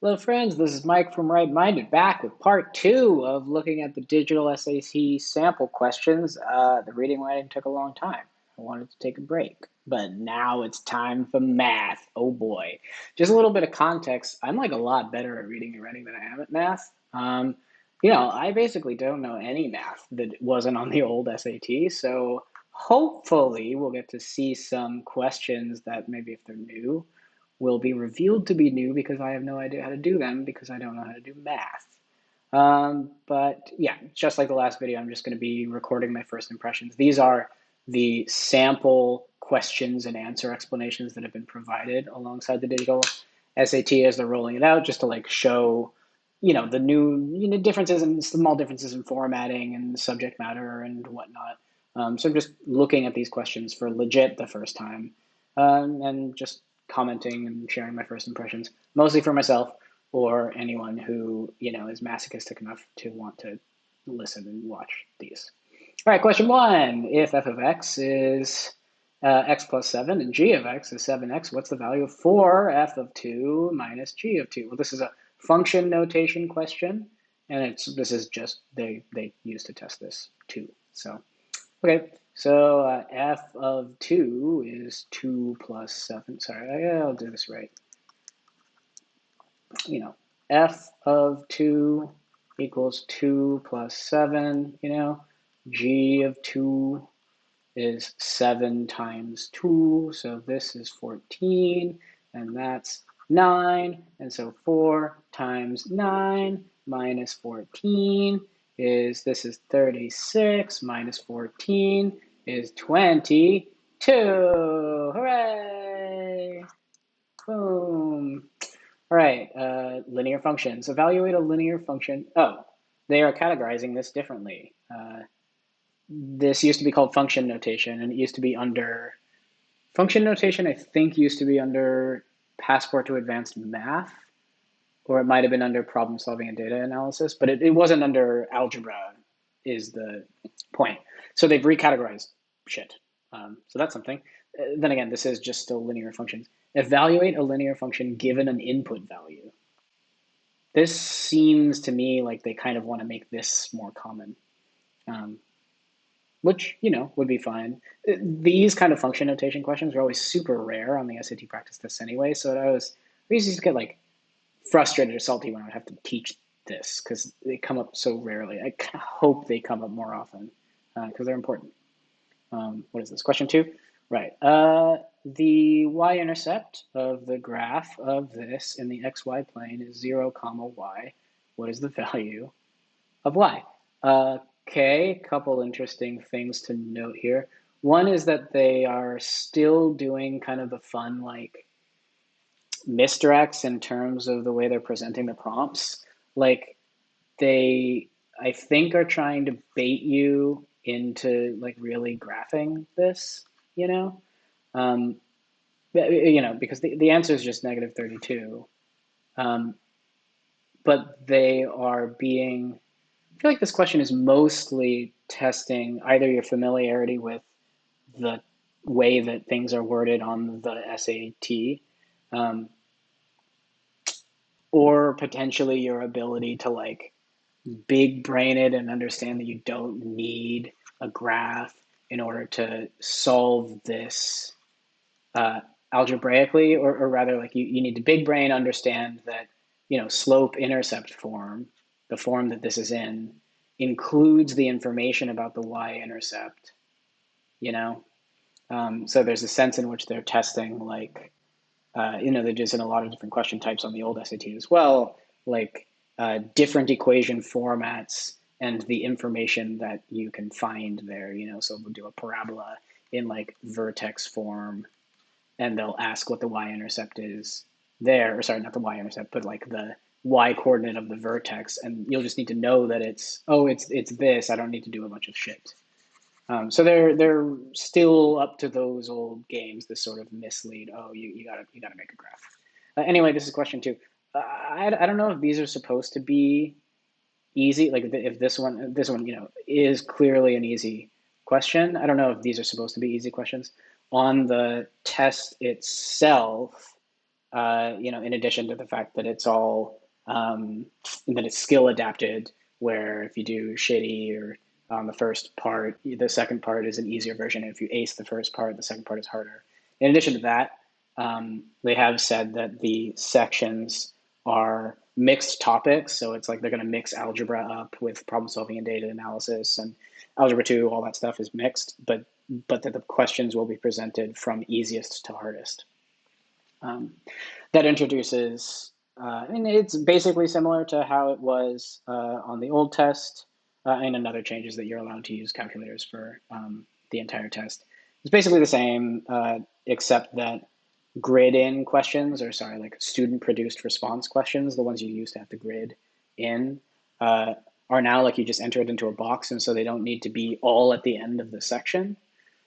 Hello, friends. This is Mike from Right Minded back with part two of looking at the digital SAT sample questions. The reading and writing took a long time. I wanted to take a break, but now it's time for math. Oh boy. Just a little bit of context. I'm like a lot better at reading and writing than I am at math. I basically don't know any math that wasn't on the old SAT, so hopefully we'll get to see some questions that maybe if they're new will be revealed to be new because I have no idea how to do them because I don't know how to do math. But yeah, just like the last video, I'm just going to be recording my first impressions. These are the sample questions and answer explanations that have been provided alongside the digital SAT as they're rolling it out, just to like show, the new, differences and small differences in formatting and subject matter and whatnot. So I'm just looking at these questions for legit the first time, and just commenting and sharing my first impressions, mostly for myself or anyone who, is masochistic enough to want to listen and watch these. All right, question one. If f of x is x plus 7 and g of x is 7x, what's the value of 4f of 2 minus g of 2? Well, this is a function notation question, and this is just, they used to test this too. So, okay, so f of 2 is 2 plus 7. Sorry, I'll do this right. F of 2 equals 2 plus 7, G of 2 is 7 times 2, so this is 14, and that's 9, and so 4 times 9 minus 14 this is 36, minus 14 is 22. Hooray! Boom. All right, linear functions. Evaluate a linear function. Oh, they are categorizing this differently. This used to be called function notation, and it used to be under function notation, I think used to be under Passport to Advanced Math, or it might have been under problem solving and data analysis, but it wasn't under algebra, is the point. So they've recategorized shit. So that's something. Then again, this is just still linear functions. Evaluate a linear function given an input value. This seems to me like they kind of want to make this more common, um, which, would be fine. These kind of function notation questions are always super rare on the SAT practice tests anyway, so I used to get like frustrated or salty when I would have to teach this because they come up so rarely. I hope they come up more often because they're important. What is this? Question two? Right. The y-intercept of the graph of this in the xy plane is 0, comma y. What is the value of y? Okay, couple interesting things to note here. One is that they are still doing kind of the fun, like, misdirects in terms of the way they're presenting the prompts. Like, they, I think, are trying to bait you into like really graphing this, you know? Um, because the answer is just negative 32. Um, but they are being, I feel like this question is mostly testing either your familiarity with the way that things are worded on the SAT, um, or potentially your ability to like big brain it and understand that you don't need a graph in order to solve this uh, algebraically, or rather, like you need to big brain understand that slope intercept form, the form that this is in, includes the information about the y-intercept. You know, so there's a sense in which they're testing like they just in a lot of different question types on the old SAT as well, like different equation formats and the information that you can find there. So we'll do a parabola in like vertex form, and they'll ask what the y-intercept is there, or sorry, not the y-intercept, but like the y-coordinate of the vertex, and you'll just need to know that it's this. I don't need to do a bunch of shit. So they're still up to those old games, this sort of mislead. Oh, you gotta make a graph. Anyway, this is question two. I don't know if these are supposed to be easy. Like if this one is clearly an easy question. I don't know if these are supposed to be easy questions. On the test itself, in addition to the fact that it's all that it's skill adapted, where if you do shitty or on the first part, the second part is an easier version. If you ace the first part, the second part is harder. In addition to that, they have said that the sections are mixed topics. So it's like they're going to mix algebra up with problem solving and data analysis, and algebra 2, all that stuff is mixed, but that the questions will be presented from easiest to hardest. That introduces, and it's basically similar to how it was on the old test, and another change is that you're allowed to use calculators for the entire test. It's basically the same, except that grid in questions, or sorry, like student produced response questions, the ones you used to have to grid in, are now like you just enter it into a box, and so they don't need to be all at the end of the section.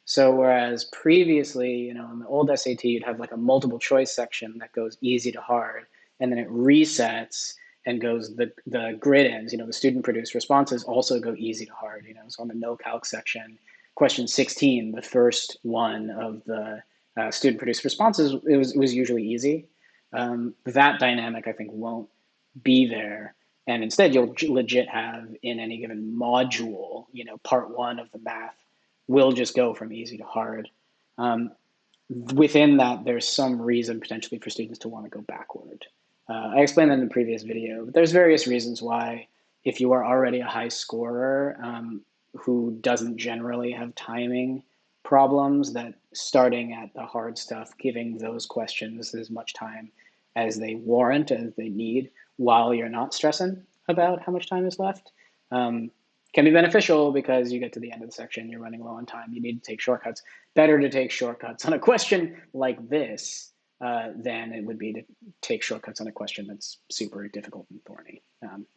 So whereas previously, in the old SAT, you'd have like a multiple choice section that goes easy to hard, and then it resets and goes the grid ends, the student produced responses also go easy to hard, So on the no calc section, question 16, the first one of the student produced responses, it was usually easy. That dynamic, I think, won't be there. And instead, you'll legit have in any given module, part one of the math will just go from easy to hard. Within that, there's some reason potentially for students to want to go backward. I explained that in the previous video, but there's various reasons why, if you are already a high scorer who doesn't generally have timing problems, that starting at the hard stuff, giving those questions as much time as they warrant, as they need, while you're not stressing about how much time is left, can be beneficial, because you get to the end of the section, you're running low on time, you need to take shortcuts. Better to take shortcuts on a question like this than it would be to take shortcuts on a question that's super difficult and thorny,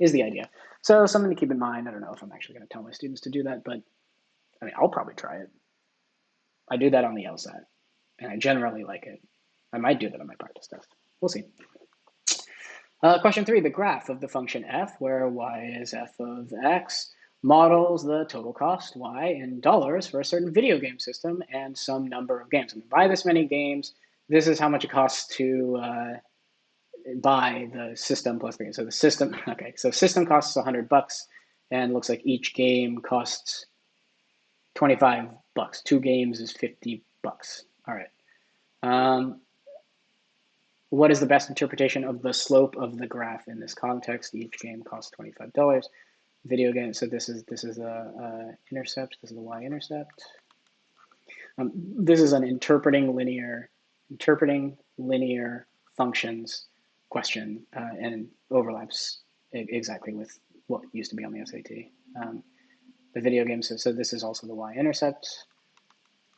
is the idea. So something to keep in mind. I don't know if I'm actually going to tell my students to do that, but I mean, I'll probably try it. I do that on the LSAT, and I generally like it. I might do that on my practice test. We'll see. Question 3, the graph of the function f, where y is f of x, models the total cost, y, in dollars for a certain video game system and some number of games. And buy this many games, this is how much it costs to buy the system plus the game. So the system, okay, so system costs $100, and looks like each game costs $25. 2 games is $50. All right. What is the best interpretation of the slope of the graph in this context? Each game costs $25. Video game. So this is a intercept. This is the y-intercept. This is an interpreting linear functions question, and overlaps exactly with what used to be on the SAT. The video game. So this is also the y-intercept.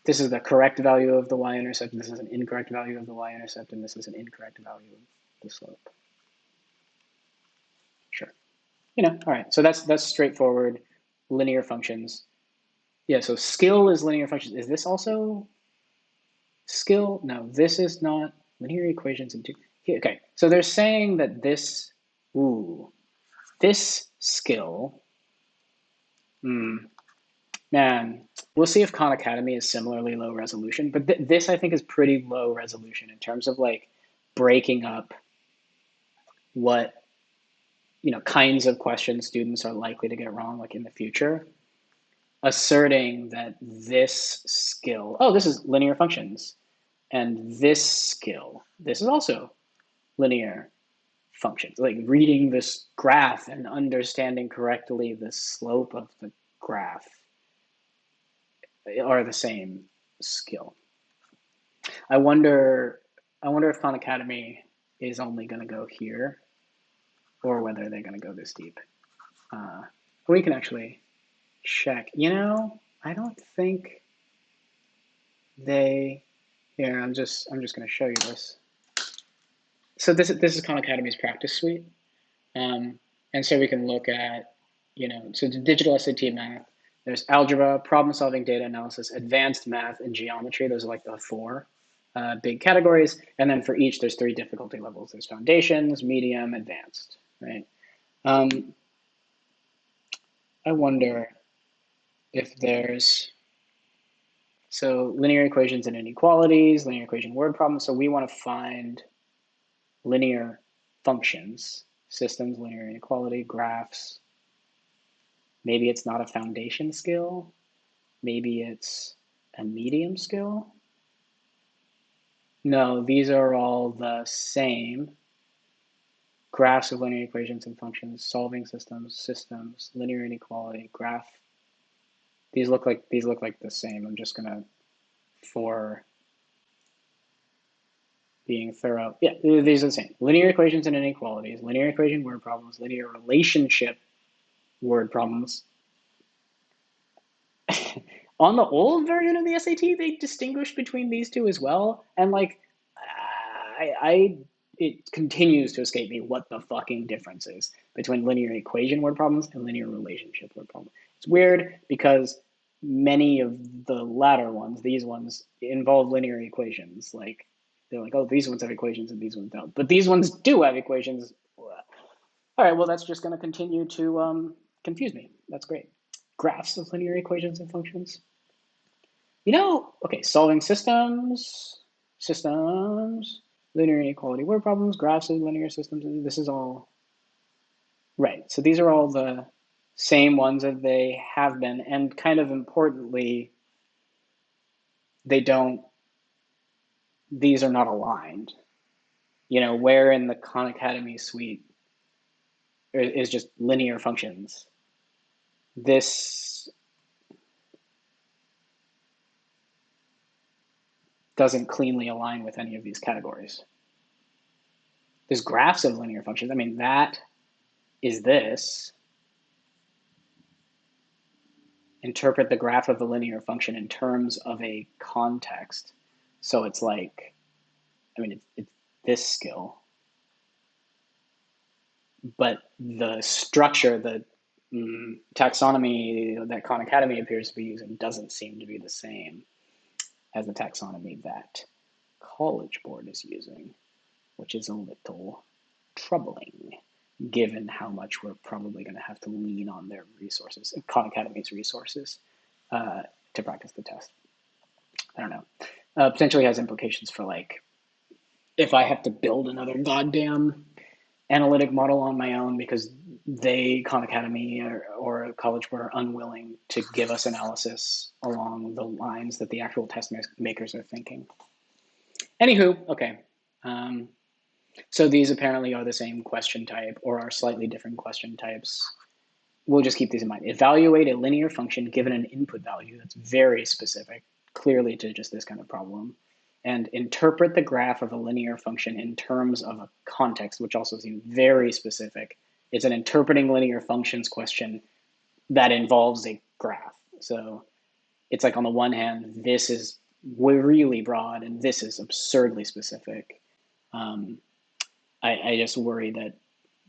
This is the correct value of the y-intercept, this is an incorrect value of the y-intercept, and this is an incorrect value of the slope. Sure. All right, so that's straightforward linear functions. Yeah, so skill is linear functions. Is this also skill? No, this is not linear equations in two. Okay, so they're saying that this skill, man, we'll see if Khan Academy is similarly low resolution, but this I think is pretty low resolution in terms of like breaking up what kinds of questions students are likely to get wrong, like in the future, asserting that this skill, this is linear functions, and this skill, this is also linear functions, like reading this graph and understanding correctly the slope of the graph are the same skill. I wonder if Khan Academy is only going to go here, or whether they're going to go this deep. We can actually check. I don't think they. Here, I'm just going to show you this. So this is Khan Academy's practice suite, and so we can look at so the digital SAT math. There's algebra, problem solving, data analysis, advanced math, and geometry. Those are like the 4 big categories. And then for each, there's 3 difficulty levels. There's foundations, medium, advanced, right? I wonder if there's, so linear equations and inequalities, linear equation word problems. So we want to find linear functions, systems, linear inequality, graphs. Maybe it's not a foundation skill. Maybe it's a medium skill. No, these are all the same. Graphs of linear equations and functions, solving systems, linear inequality, graph. These look like the same. I'm just gonna, for being thorough. Yeah, these are the same. Linear equations and inequalities, linear equation word problems, linear relationship word problems. On the old version of the SAT, they distinguished between these two as well, and like, it continues to escape me what the fucking difference is between linear equation word problems and linear relationship word problems. It's weird because many of the latter ones, these ones, involve linear equations. Like, they're like, oh, these ones have equations and these ones don't, but these ones do have equations. All right, well, that's just going to continue to confuse me. That's great. Graphs of linear equations and functions. Okay, solving systems, linear inequality word problems, graphs of linear systems. This is all right. So these are all the same ones that they have been, and kind of importantly, they don't. These are not aligned. Where in the Khan Academy suite is just linear functions. This doesn't cleanly align with any of these categories. There's graphs of linear functions. I mean, that is this. Interpret the graph of a linear function in terms of a context. So it's like, I mean, it's this skill, but the structure, the taxonomy that Khan Academy appears to be using doesn't seem to be the same as the taxonomy that College Board is using, which is a little troubling given how much we're probably going to have to lean on their resources, Khan Academy's resources, to practice the test. I don't know. Potentially has implications for, like, if I have to build another goddamn analytic model on my own because Khan Academy or College Board, are unwilling to give us analysis along the lines that the actual test makers are thinking. Anywho, okay. So these apparently are the same question type or are slightly different question types. We'll just keep these in mind. Evaluate a linear function given an input value that's very specific, clearly to just this kind of problem. And interpret the graph of a linear function in terms of a context, which also seems very specific. It's an interpreting linear functions question that involves a graph. So it's like, on the one hand, this is really broad and this is absurdly specific. I just worry that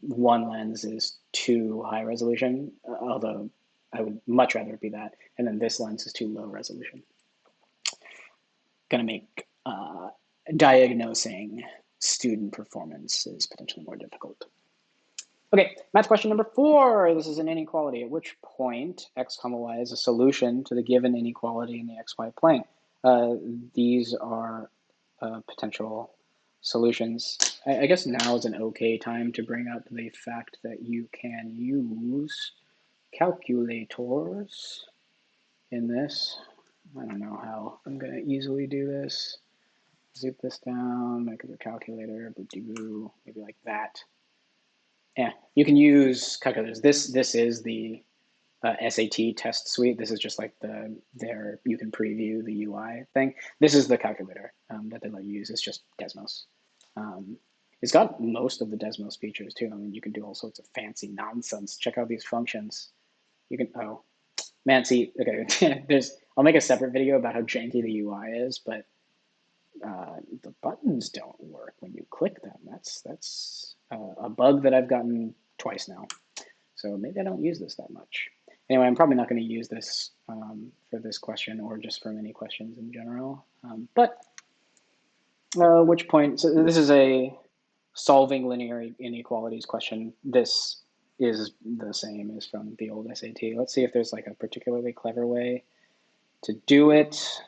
one lens is too high resolution, although I would much rather it be that. And then this lens is too low resolution. Going to make diagnosing student performance is potentially more difficult. Okay, math question number 4. This is an inequality. At which point x comma y is a solution to the given inequality in the xy plane? These are potential solutions. I guess now is an okay time to bring up the fact that you can use calculators in this. I don't know how I'm going to easily do this. Zip this down, make it a calculator, maybe like that. Yeah, you can use calculators. This is the SAT test suite. This is just like you can preview the UI thing. This is the calculator that they let you use. It's just Desmos. It's got most of the Desmos features too. I mean, you can do all sorts of fancy nonsense. Check out these functions. You can, oh, man, see, okay, I'll make a separate video about how janky the UI is, but the buttons don't work when you click them. That's a bug that I've gotten twice now. So maybe I don't use this that much. Anyway, I'm probably not going to use this for this question or just for many questions in general. But which point, so this is a solving linear inequalities question. This is the same as from the old SAT. Let's see if there's like a particularly clever way to do it.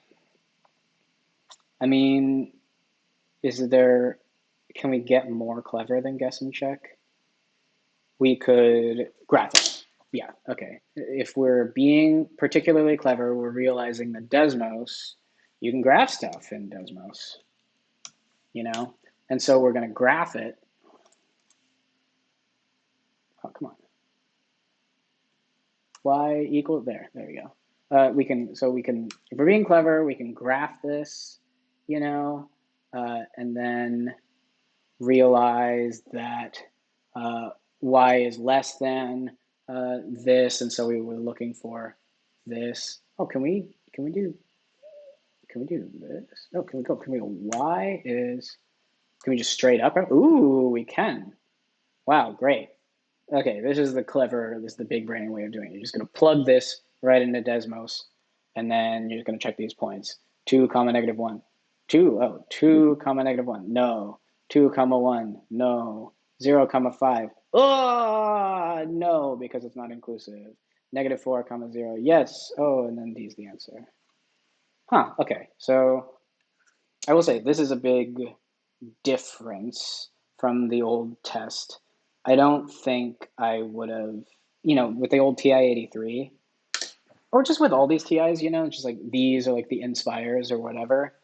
I mean, is there can we get more clever than guess and check? We could graph it. Yeah, okay. If we're being particularly clever, we're realizing that Desmos, you can graph stuff in Desmos, you know? And so we're going to graph it. Oh, come on. Y equal, there we go. If we're being clever, we can graph this, and then realize that y is less than this, and so we were looking for this. Oh, can we do this? No, can we go y is, can we just straight up? Ooh, we can. Wow, great. Okay, this is the big brain way of doing it. You're just going to plug this right into Desmos, and then you're just going to check these points. 2 comma negative 1. 2 comma negative 1. No. 2 comma 1. No. 0 comma 5. Oh, no, because it's not inclusive. Negative 4 comma 0. Yes. Oh, and then D is the answer. Huh, okay. So I will say this is a big difference from the old test. I don't think I would have, with the old TI-83, or just with all these TIs, just like these are like the Inspires or whatever.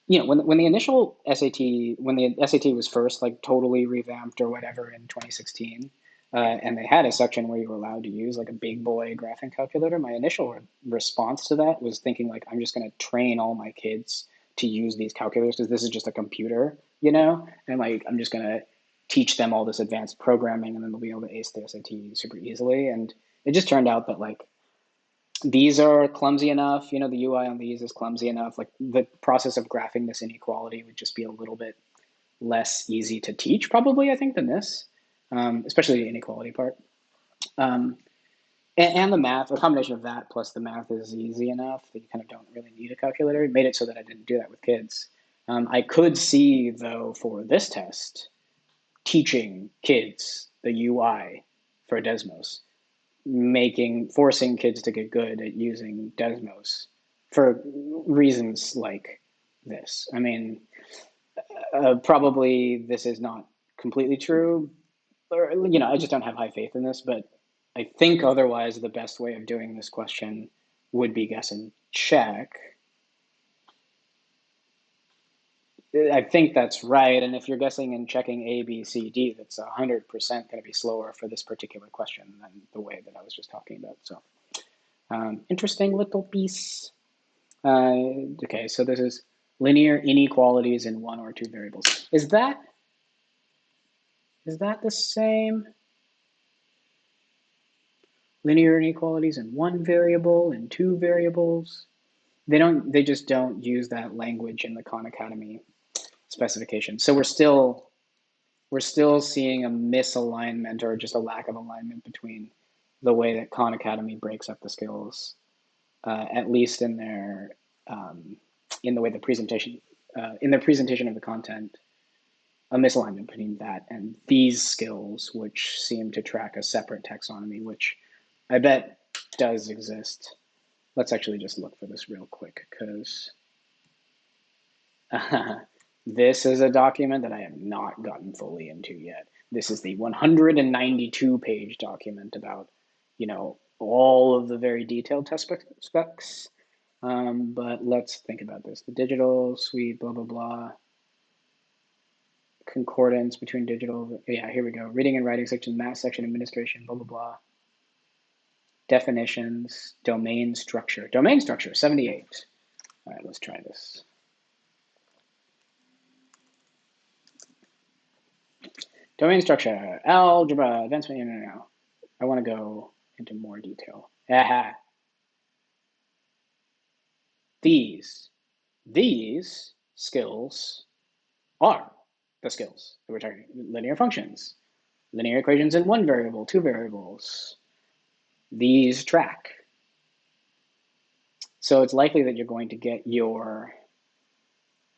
When the initial SAT, when the SAT was first like totally revamped or whatever in 2016, and they had a section where you were allowed to use like a big boy graphing calculator, my initial response to that was thinking like, I'm just going to train all my kids to use these calculators because this is just a computer, and like I'm just going to teach them all this advanced programming and then they'll be able to ace the SAT super easily. And it just turned out that like these are clumsy enough, the UI on these is clumsy enough. Like the process of graphing this inequality would just be a little bit less easy to teach, probably, I think, than this, especially the inequality part. And the math, a combination of that plus the math is easy enough that you kind of don't really need a calculator. It made it so that I didn't do that with kids. I could see, though, for this test, teaching kids the UI for Desmos, forcing kids to get good at using Desmos for reasons like this. I mean, probably this is not completely true, or I just don't have high faith in this, but I think otherwise the best way of doing this question would be guess and check. I think that's right, and if you're guessing and checking A, B, C, D, that's 100% going to be slower for this particular question than the way that I was just talking about. So, interesting little piece. Okay, so this is linear inequalities in 1 or 2 variables. Is that the same? Linear inequalities in 1 variable and 2 variables? They just don't use that language in the Khan Academy specification. So we're still seeing a misalignment or just a lack of alignment between the way that Khan Academy breaks up the skills, at least in in the way the presentation, in their presentation of the content, a misalignment between that and these skills, which seem to track a separate taxonomy, which I bet does exist. Let's actually just look for this real quick because this is a document that I have not gotten fully into yet. This is the 192-page document about, all of the very detailed test specs. But let's think about this. The digital suite, blah, blah, blah. Concordance between digital. Yeah, here we go. Reading and writing section, math section, administration, blah, blah, blah. Definitions, domain structure. Domain structure, 78. All right, let's try this. Domain structure, algebra, advancement, no. I want to go into more detail. Aha. These skills are the skills that we're talking about. Linear functions, linear equations in 1 variable, 2 variables. These track. So it's likely that you're going to get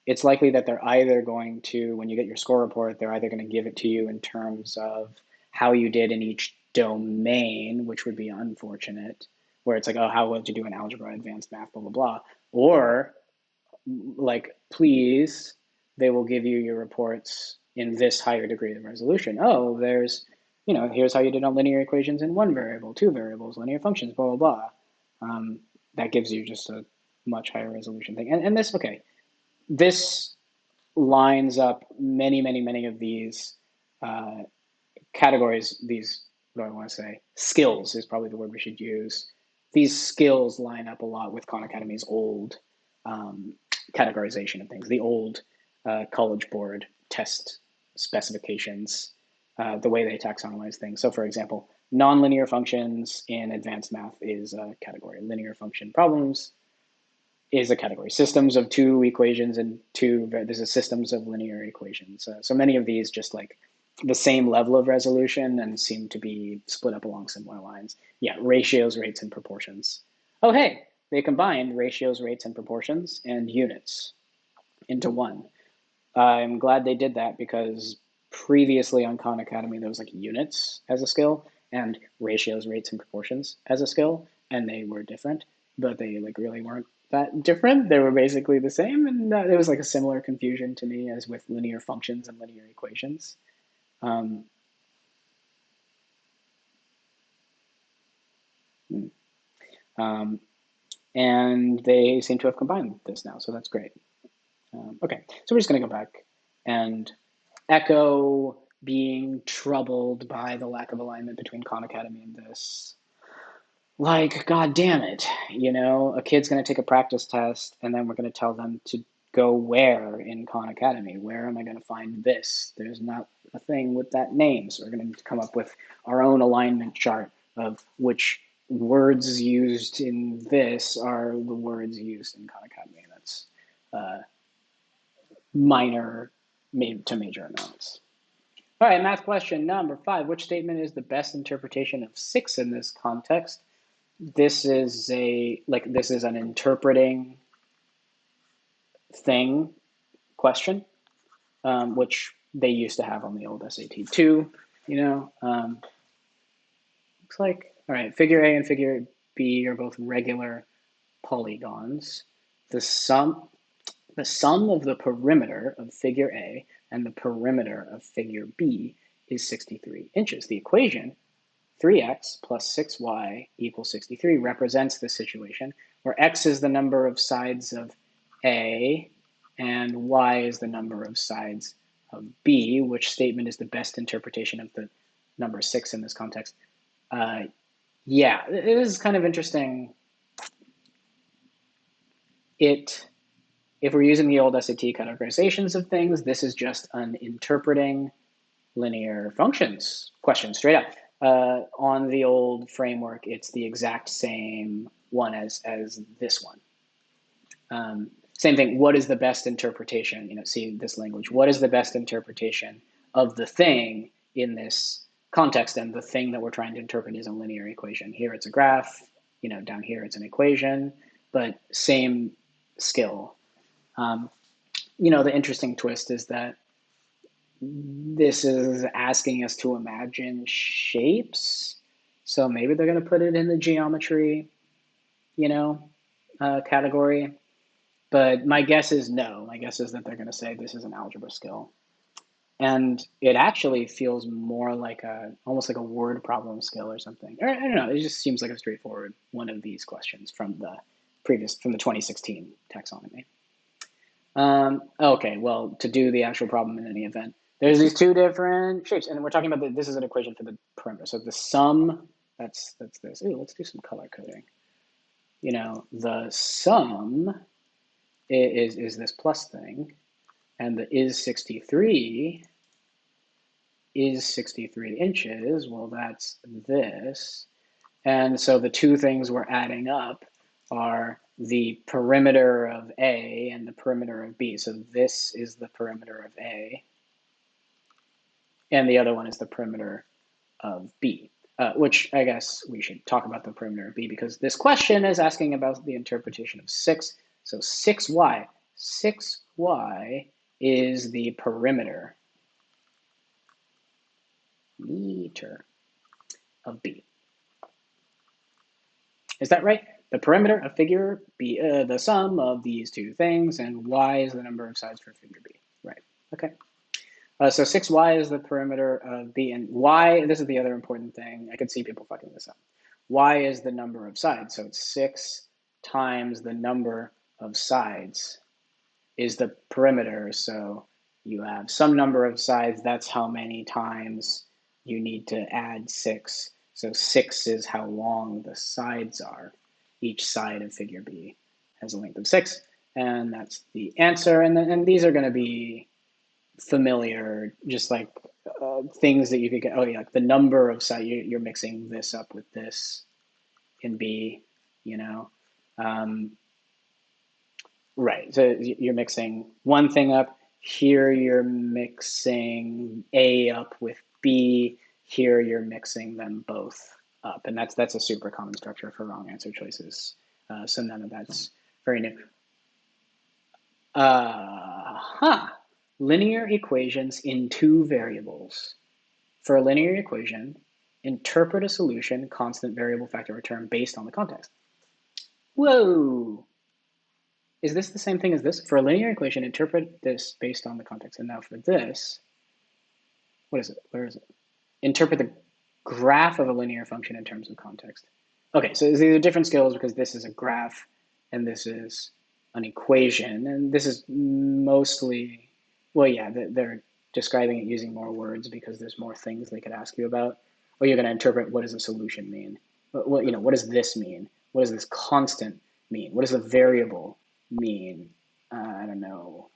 it's likely that they're either going to, when you get your score report, they're either going to give it to you in terms of how you did in each domain, which would be unfortunate, where it's like, oh, how well did you do in algebra, advanced math, blah, blah, blah. Or like, please, they will give you your reports in this higher degree of resolution. Oh, there's, here's how you did on linear equations in one variable, two variables, linear functions, blah, blah, blah. That gives you just a much higher resolution thing. And this, okay, this lines up many of these categories, these, what do I want to say? Skills is probably the word we should use. These skills line up a lot with Khan Academy's old categorization of things, the old College Board test specifications, the way they taxonomize things. So for example, nonlinear functions in advanced math is a category. Linear function problems is a category. Systems of two equations and there's a systems of linear equations. So many of these just like the same level of resolution and seem to be split up along similar lines. Yeah, ratios, rates, and proportions. Oh, hey, they combined ratios, rates, and proportions and units into one. I'm glad they did that because previously on Khan Academy, there was like units as a skill and ratios, rates, and proportions as a skill, and they were different, but they like really weren't that different. They were basically the same, and it was like a similar confusion to me as with linear functions and linear equations. Um, um, and they seem to have combined this now, so that's great. Okay, so we're just going to go back and echo being troubled by the lack of alignment between Khan Academy and this. Like, god damn it, a kid's going to take a practice test and then we're going to tell them to go where in Khan Academy? Where am I going to find this? There's not a thing with that name, so we're going to come up with our own alignment chart of which words used in this are the words used in Khan Academy. That's minor to major amounts. All right, math question number 5. Which statement is the best interpretation of 6 in this context? This is an interpreting thing question, which they used to have on the old SAT too, looks like, all right, figure A and figure B are both regular polygons. The sum of the perimeter of figure A and the perimeter of figure B is 63 inches. The equation 3x plus 6y equals 63 represents the situation where x is the number of sides of A and y is the number of sides of B. Which statement is the best interpretation of the number 6 in this context? Yeah, it is kind of interesting. If we're using the old SAT categorizations of things, this is just an interpreting linear functions question straight up. On the old framework, it's the exact same one as this one. Same thing, what is the best interpretation? See this language. What is the best interpretation of the thing in this context? And the thing that we're trying to interpret is a linear equation. Here it's a graph, down here it's an equation, but same skill. The interesting twist is that this is asking us to imagine shapes. So maybe they're going to put it in the geometry, category. But my guess is no. My guess is that they're going to say this is an algebra skill. And it actually feels more like almost like a word problem skill or something. Or I don't know. It just seems like a straightforward one of these questions from the 2016 taxonomy. Okay, well, to do the actual problem in any event, there's these two different shapes, and we're talking about this is an equation for the perimeter. So the sum, that's this. Ooh, let's do some color coding. The sum is this plus thing, and the is 63 inches. Well, that's this, and so the two things we're adding up are the perimeter of A and the perimeter of B. So this is the perimeter of A, and the other one is the perimeter of B, which I guess we should talk about the perimeter of B because this question is asking about the interpretation of 6. So 6y is the perimeter of B. Is that right? The perimeter of figure B, the sum of these two things, and y is the number of sides for figure B. Right, okay. So 6y is the perimeter of B, and y, this is the other important thing. I could see people fucking this up. Y is the number of sides. So it's 6 times the number of sides is the perimeter. So you have some number of sides. That's how many times you need to add 6. So 6 is how long the sides are. Each side of figure B has a length of 6. And that's the answer. And these are going to be familiar, just like things that you could get. Oh yeah, like the number of sides. You're mixing this up with this in B, you know. Um, right. So you're mixing one thing up. Here you're mixing A up with B. Here you're mixing them both up, and that's a super common structure for wrong answer choices. So none of that's very new. Linear equations in two variables. For a linear equation, interpret a solution, constant, variable, factor, or term based on the context. Whoa! Is this the same thing as this? For a linear equation, interpret this based on the context. And now for this, what is it? Where is it? Interpret the graph of a linear function in terms of context. Okay, so these are different skills because this is a graph and this is an equation. And this is mostly, well, yeah, they're describing it using more words because there's more things they could ask you about. Or you're going to interpret, what does a solution mean? What does this mean? What does this constant mean? What does the variable mean? I don't know,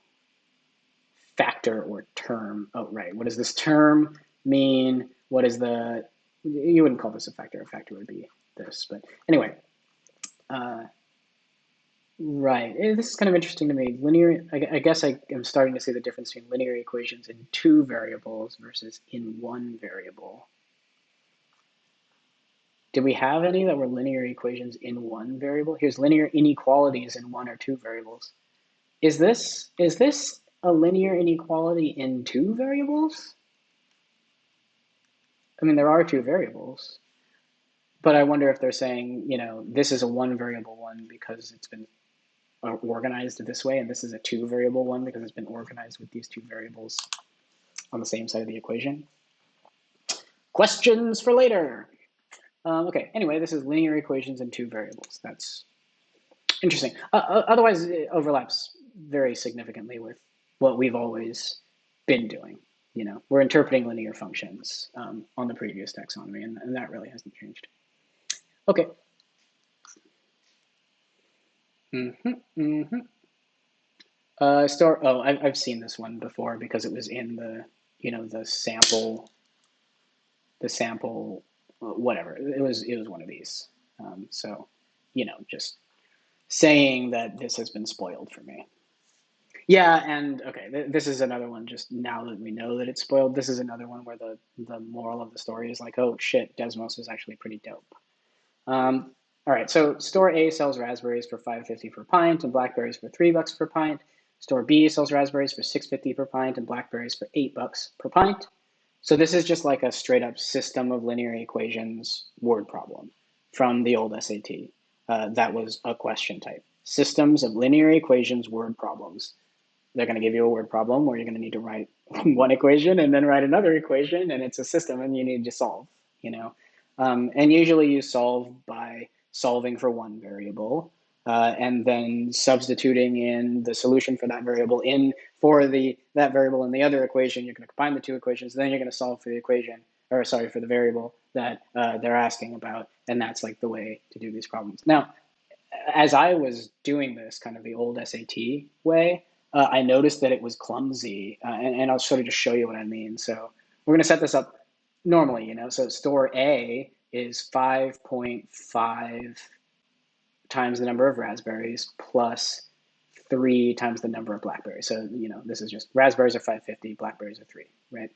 factor or term. Oh, right. What does this term mean? What is the, you wouldn't call this a factor. A factor would be this. But anyway, right. This is kind of interesting to me. Linear, I guess I am starting to see the difference between linear equations in two variables versus in one variable. Did we have any that were linear equations in one variable? Here's linear inequalities in one or two variables. Is this a linear inequality in two variables? I mean, there are two variables, but I wonder if they're saying, this is a one variable one because it's been organized this way, and this is a two variable one because it's been organized with these two variables on the same side of the equation. Questions for later. Okay, anyway, this is linear equations in two variables. That's interesting. Otherwise, it overlaps very significantly with what we've always been doing. We're interpreting linear functions on the previous taxonomy, and that really hasn't changed. Okay. Store. Oh, I've seen this one before because it was in the the sample, whatever. It was one of these. So, just saying that this has been spoiled for me. Yeah, and okay, this is another one. Just now that we know that it's spoiled, this is another one where the moral of the story is like, oh shit, Desmos is actually pretty dope. All right, so store A sells raspberries for $5.50 per pint and blackberries for $3 per pint. Store B sells raspberries for $6.50 per pint and blackberries for $8 per pint. So this is just like a straight up system of linear equations word problem from the old SAT. That was a question type. Systems of linear equations word problems. They're going to give you a word problem where you're going to need to write one equation and then write another equation, and it's a system and you need to solve, and usually you solve by solving for one variable and then substituting in the solution for that variable for that variable in the other equation. You're going to combine the two equations, then you're going to solve for the equation, or sorry, for the variable that they're asking about, and that's like the way to do these problems. Now, as I was doing this kind of the old SAT way, I noticed that it was clumsy, and I'll sort of just show you what I mean. So we're going to set this up normally, so store A is 5.5 times the number of raspberries plus 3 times the number of blackberries. So, this is just raspberries are 550, blackberries are 3, right?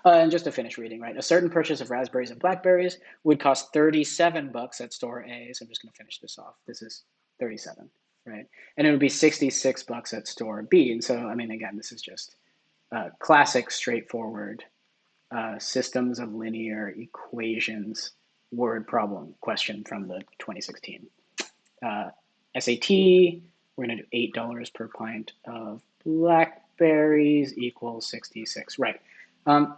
And just to finish reading, right? A certain purchase of raspberries and blackberries would cost $37 at store A. So I'm just going to finish this off. This is 37, right? And it would be $66 at store B. And so, I mean, again, this is just classic, straightforward systems of linear equations word problem question from the 2016 SAT. We're going to do $8 per pint of blackberries. blackberries equals 66, right. Um,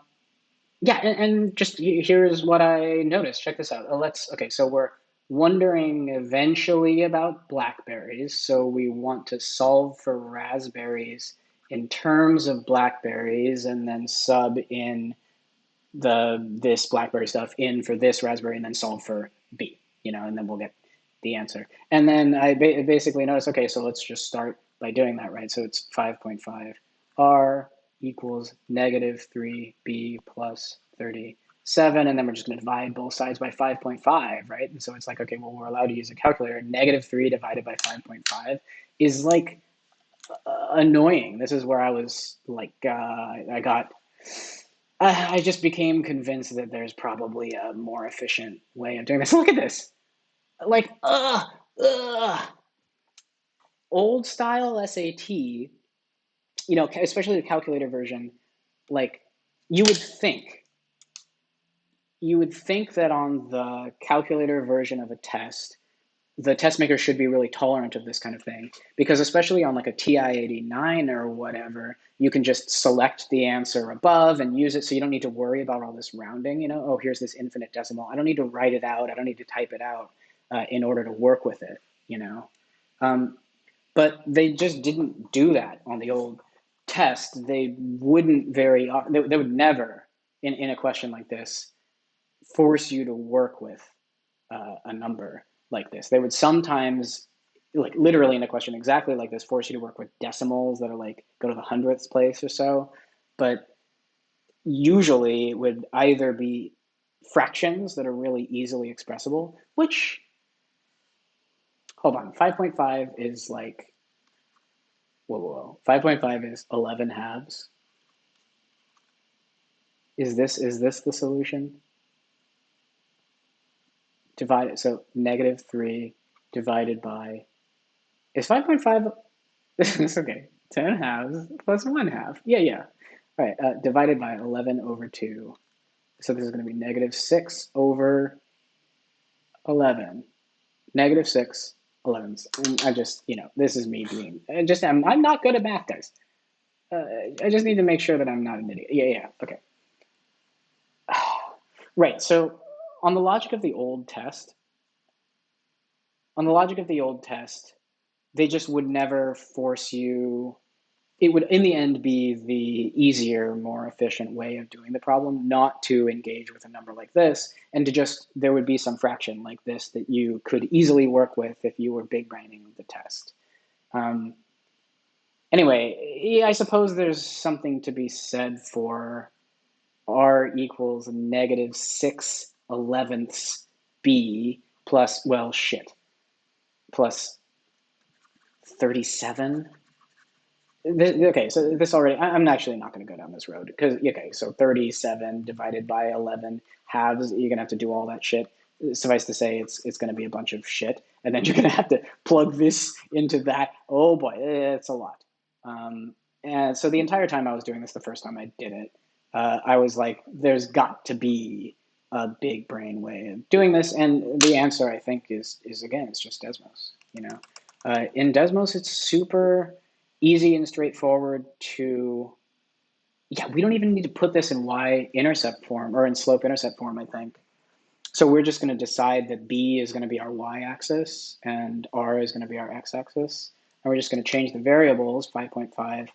yeah, and just here's what I noticed. Check this out. Okay, so we're wondering eventually about blackberries. So we want to solve for raspberries in terms of blackberries and then sub in this blackberry stuff in for this raspberry and then solve for B, and then we'll get the answer. And then I basically noticed, okay, so let's just start by doing that, right? So it's 5.5 R equals negative 3B plus 37. And then we're just going to divide both sides by 5.5, right? And so it's like, okay, well, we're allowed to use a calculator. Negative 3 divided by 5.5 is like annoying. This is where I was like, I just became convinced that there's probably a more efficient way of doing this. Look at this. Like, old style SAT, especially the calculator version, like you would think, that on the calculator version of a test, the test maker should be really tolerant of this kind of thing, because especially on like a TI-89 or whatever, you can just select the answer above and use it, so you don't need to worry about all this rounding. Oh, here's this infinite decimal. I don't need to write it out. I don't need to type it out in order to work with it. Um, but they just didn't do that on the old test. They wouldn't they would never, in a question like this, force you to work with a number like this. They would sometimes, like literally in a question exactly like this, force you to work with decimals that are like go to the hundredths place or so. But usually it would either be fractions that are really easily expressible, which, hold on, 5.5 is like, whoa. 5.5 is 11 halves. Is this the solution? Divide it, so negative 3 divided by, is 5.5, it's okay, 10 halves plus 1 half. Yeah. All right, divided by 11 over 2. So this is going to be negative 6 over 11. Negative 6 11s. And I just, this is me being, I'm not good at math, guys. I just need to make sure that I'm not an idiot. Yeah, okay. Right, so on the logic of the old test, they just would never force you. It would, in the end, be the easier, more efficient way of doing the problem, not to engage with a number like this, and to just, there would be some fraction like this that you could easily work with if you were big braining the test. Um, anyway, yeah, I suppose there's something to be said for R equals negative 6/11ths B plus, well, shit, plus 37. Okay, so this already, I'm actually not going to go down this road, because, okay, so 37 divided by 11 halves, you're going to have to do all that shit. Suffice to say, it's going to be a bunch of shit, and then you're going to have to plug this into that. Oh boy, it's a lot. And so the entire time I was doing this, the first time I did it, I was like, there's got to be a big brain way of doing this, and the answer, I think, is again, it's just Desmos. In Desmos, it's super easy and straightforward to, yeah, we don't even need to put this in y-intercept form or in slope-intercept form, I think. So we're just going to decide that B is going to be our y-axis and R is going to be our x-axis. And we're just going to change the variables, 5.5x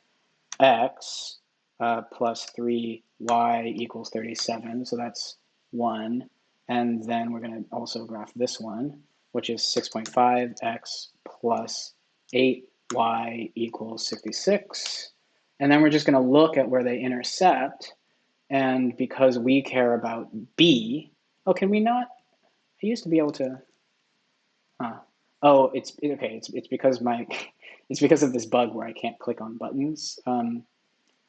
plus 3y equals 37. So that's 1. And then we're going to also graph this one, which is 6.5x plus 8y equals 66. And then we're just going to look at where they intercept. And because we care about B, oh, can we not? I used to be able to, oh, it's okay. It's because it's because of this bug where I can't click on buttons.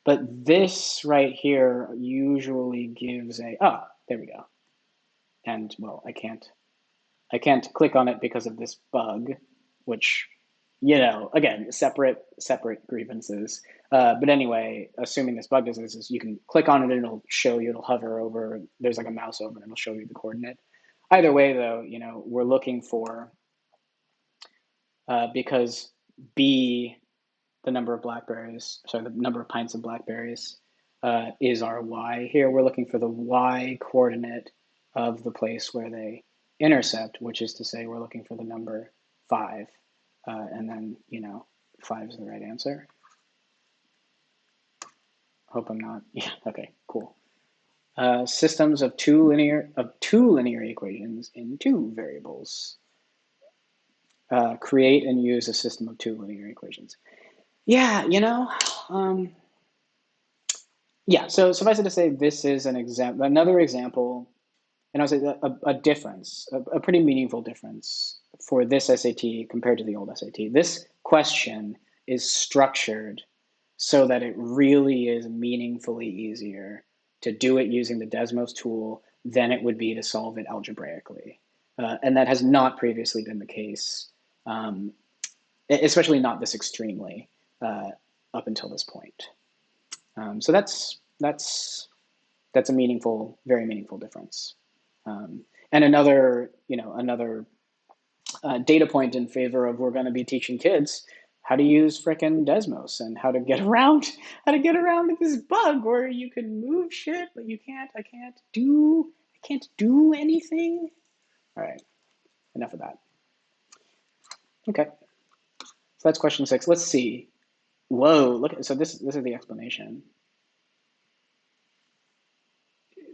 But this right here usually gives there we go. And well, I can't click on it because of this bug, which, again, separate grievances. But anyway, assuming this bug does this, is you can click on it and it'll show you, it'll hover over, there's like a mouse over and it'll show you the coordinate. Either way, though, we're looking for, because B the number of blackberries, sorry, the number of pints of blackberries is our y. Here we're looking for the y coordinate of the place where they intercept, which is to say we're looking for the number 5. And then, 5 is the right answer. Hope I'm not, yeah, okay, cool. Systems of two linear equations in two variables. Create and use a system of two linear equations. Yeah, yeah. So suffice it to say, this is another example, and I was a difference, a pretty meaningful difference for this SAT compared to the old SAT. This question is structured so that it really is meaningfully easier to do it using the Desmos tool than it would be to solve it algebraically. And that has not previously been the case, especially not this extremely up until this point. So that's a meaningful, very meaningful difference. And another data point in favor of we're going to be teaching kids how to use frickin' Desmos and how to get around this bug where you can move shit, but you can't. I can't do anything. All right, enough of that. Okay, so that's question 6. Let's see. Whoa, look. So this is the explanation.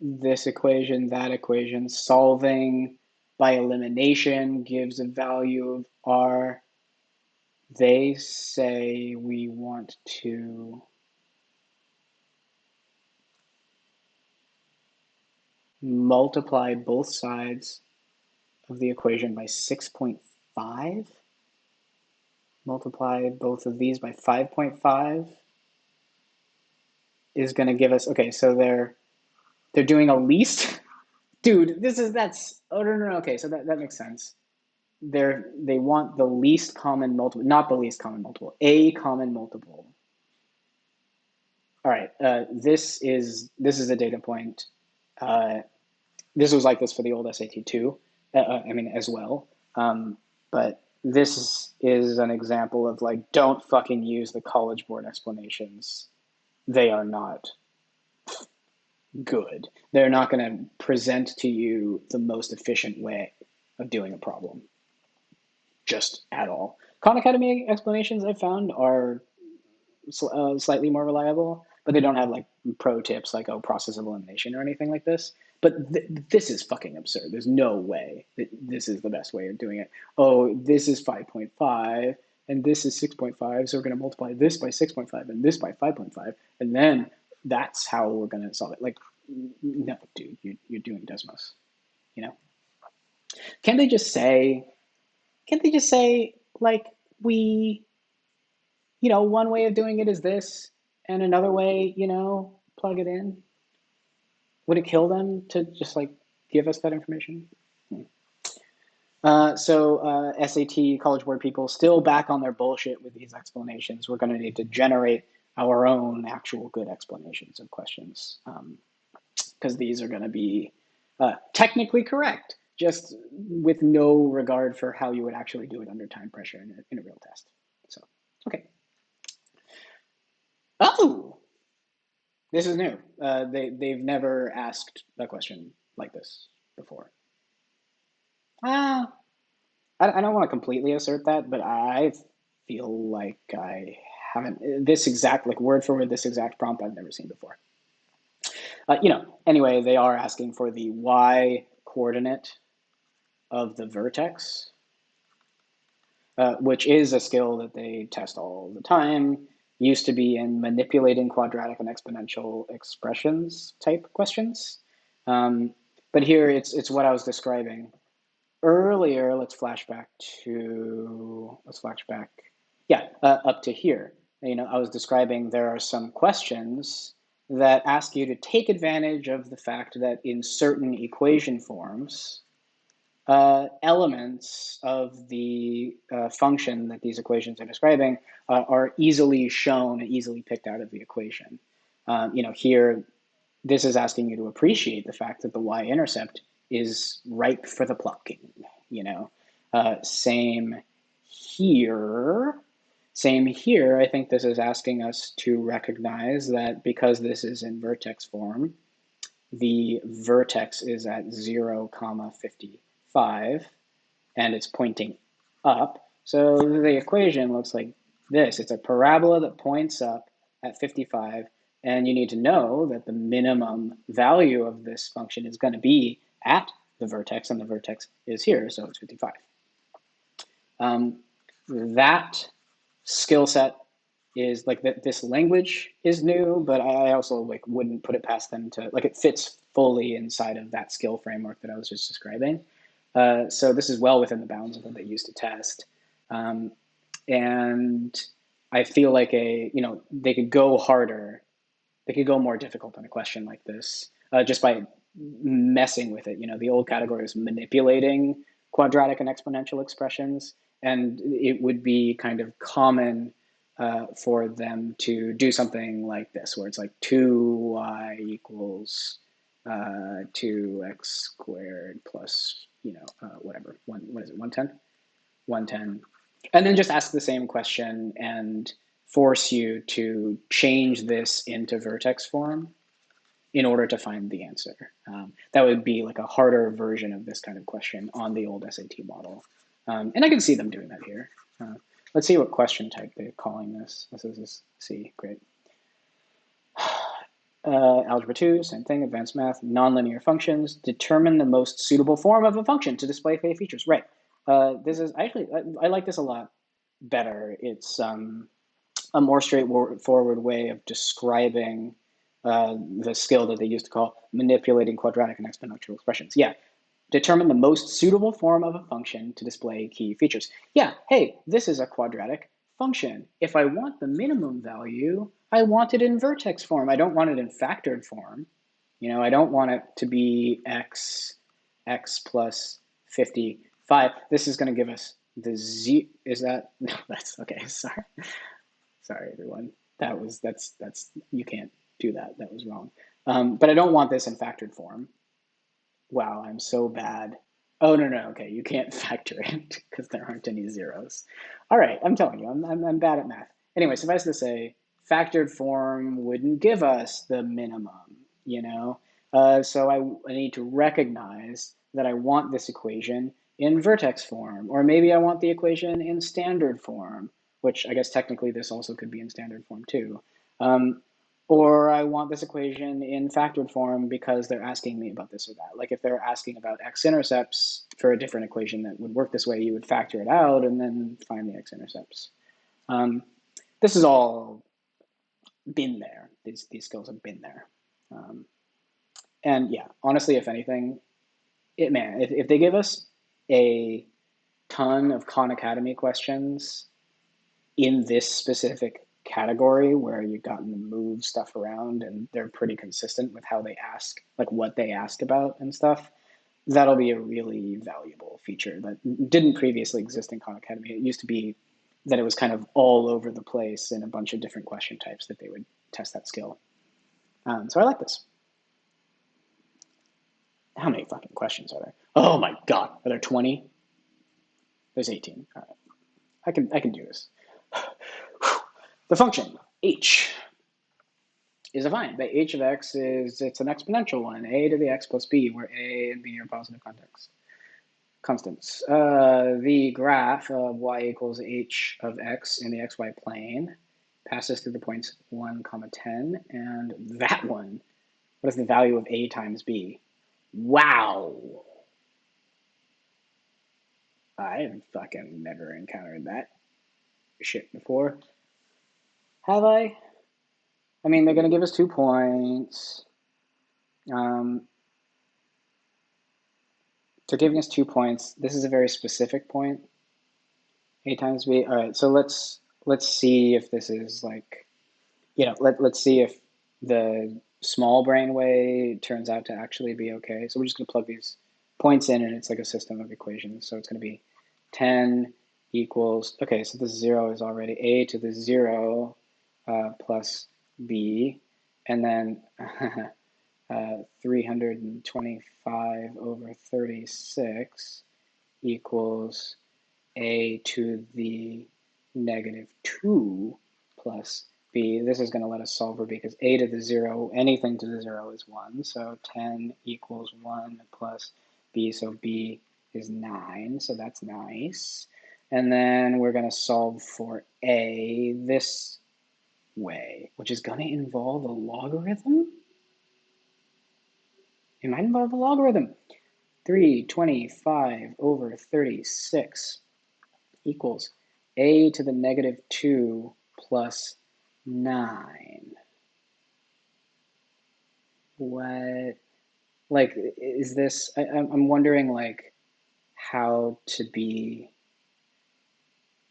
This equation, that equation, solving by elimination gives a value of r. They say we want to multiply both sides of the equation by 6.5. Multiply both of these by 5.5 is going to give us, okay, so they're doing a least. Dude, oh, no, okay, so that makes sense. They want the least common multiple, not the least common multiple, a common multiple. All right, this is a data point. This was like this for the old SAT too, as well. But this is an example of like, don't fucking use the College Board explanations. They are not good. They're not going to present to you the most efficient way of doing a problem, just at all. Khan Academy explanations I've found are slightly more reliable, but they don't have like pro tips like, oh, process of elimination or anything like this. But this is fucking absurd. There's no way that this is the best way of doing it. Oh, this is 5.5 and this is 6.5. So we're going to multiply this by 6.5 and this by 5.5. And then that's how we're going to solve it. Like, no, dude, you're doing Desmos, you know? Can't they just say, like, one way of doing it is this, and another way, plug it in? Would it kill them to just like give us that information? So SAT, College Board people, still back on their bullshit with these explanations. We're going to need to generate our own actual good explanations of questions, because these are going to be technically correct, just with no regard for how you would actually do it under time pressure in a real test. So, okay. Oh, this is new. They've never asked a question like this before. I don't want to completely assert that, but I feel like I haven't, this exact, like word for word, this exact prompt I've never seen before. Anyway, they are asking for the y coordinate of the vertex, which is a skill that they test all the time. Used to be in manipulating quadratic and exponential expressions type questions. But here it's what I was describing earlier. Let's flash back, up to here. I was describing there are some questions that ask you to take advantage of the fact that in certain equation forms, elements of the function that these equations are describing are easily shown and easily picked out of the equation. Here, this is asking you to appreciate the fact that the y-intercept is ripe for the plucking. Same here. Same here. I think this is asking us to recognize that because this is in vertex form, the vertex is at 0, comma 55, and it's pointing up. So the equation looks like this. It's a parabola that points up at 55, and you need to know that the minimum value of this function is going to be at the vertex, and the vertex is here, so it's 55. That skill set is like that. This language is new, but I also like wouldn't put it past them to like it fits fully inside of that skill framework that I was just describing. So this is well within the bounds of what they use to test. And I feel like they could go harder, they could go more difficult on a question like this just by messing with it. The old category was manipulating quadratic and exponential expressions, and it would be kind of common for them to do something like this, where it's like 2y equals 2x squared plus, whatever, what is it, 110? 110. And then just ask the same question and force you to change this into vertex form in order to find the answer. That would be like a harder version of this kind of question on the old SAT model. And I can see them doing that here. Let's see what question type they're calling this. This is C, great. Algebra 2, same thing, advanced math, nonlinear functions, determine the most suitable form of a function to display k features. Right. This is actually, I like this a lot better. It's a more straightforward way of describing the skill that they used to call manipulating quadratic and exponential expressions. Yeah, determine the most suitable form of a function to display key features. Yeah, hey, this is a quadratic function. If I want the minimum value, I want it in vertex form. I don't want it in factored form. I don't want it to be x plus 55. This is going to give us the z. Is that? No, that's okay. Sorry, everyone. That's you can't do that. That was wrong. But I don't want this in factored form. Wow, I'm so bad. Oh, no, okay, you can't factor it because there aren't any zeros. All right, I'm telling you, I'm bad at math. Anyway, suffice to say, factored form wouldn't give us the minimum, So I need to recognize that I want this equation in vertex form, or maybe I want the equation in standard form, which I guess technically this also could be in standard form too. Or I want this equation in factored form because they're asking me about this or that. Like if they're asking about x-intercepts for a different equation that would work this way, you would factor it out and then find the x-intercepts. This has all been there. These skills have been there. And yeah, honestly, if anything, if they give us a ton of Khan Academy questions in this specific category where you've gotten to move stuff around and they're pretty consistent with how they ask, like what they ask about and stuff, that'll be a really valuable feature that didn't previously exist in Khan Academy. It used to be that it was kind of all over the place in a bunch of different question types that they would test that skill. So I like this. How many fucking questions are there? Oh my God, are there 20? There's 18. All right, I can do this. The function h is defined by h of x it's an exponential one, a to the x plus b, where a and b are positive constants. The graph of y equals h of x in the xy plane passes through the points 1, 10, and that one, what is the value of a times b? Wow! I've fucking never encountered that shit before. Have I? I mean, they're going to give us 2 points. They're giving us 2 points. This is a very specific point. A times B. All right, so let's see if this is like, let's see if the small brain way turns out to actually be okay. So we're just going to plug these points in, and it's like a system of equations. So it's going to be 10 equals, okay, so this 0 is already a to the 0 plus b, and then 325 over 36 equals a to the negative 2 plus b. This is going to let us solve for b because a to the 0, anything to the 0 is 1. So 10 equals 1 plus b. So b is 9. So that's nice. And then we're going to solve for a this way, which is going to involve a logarithm. It might involve a logarithm. 325 over 36 equals a to the negative 2 plus 9. What? Like, is this, I'm wondering, like, how to be,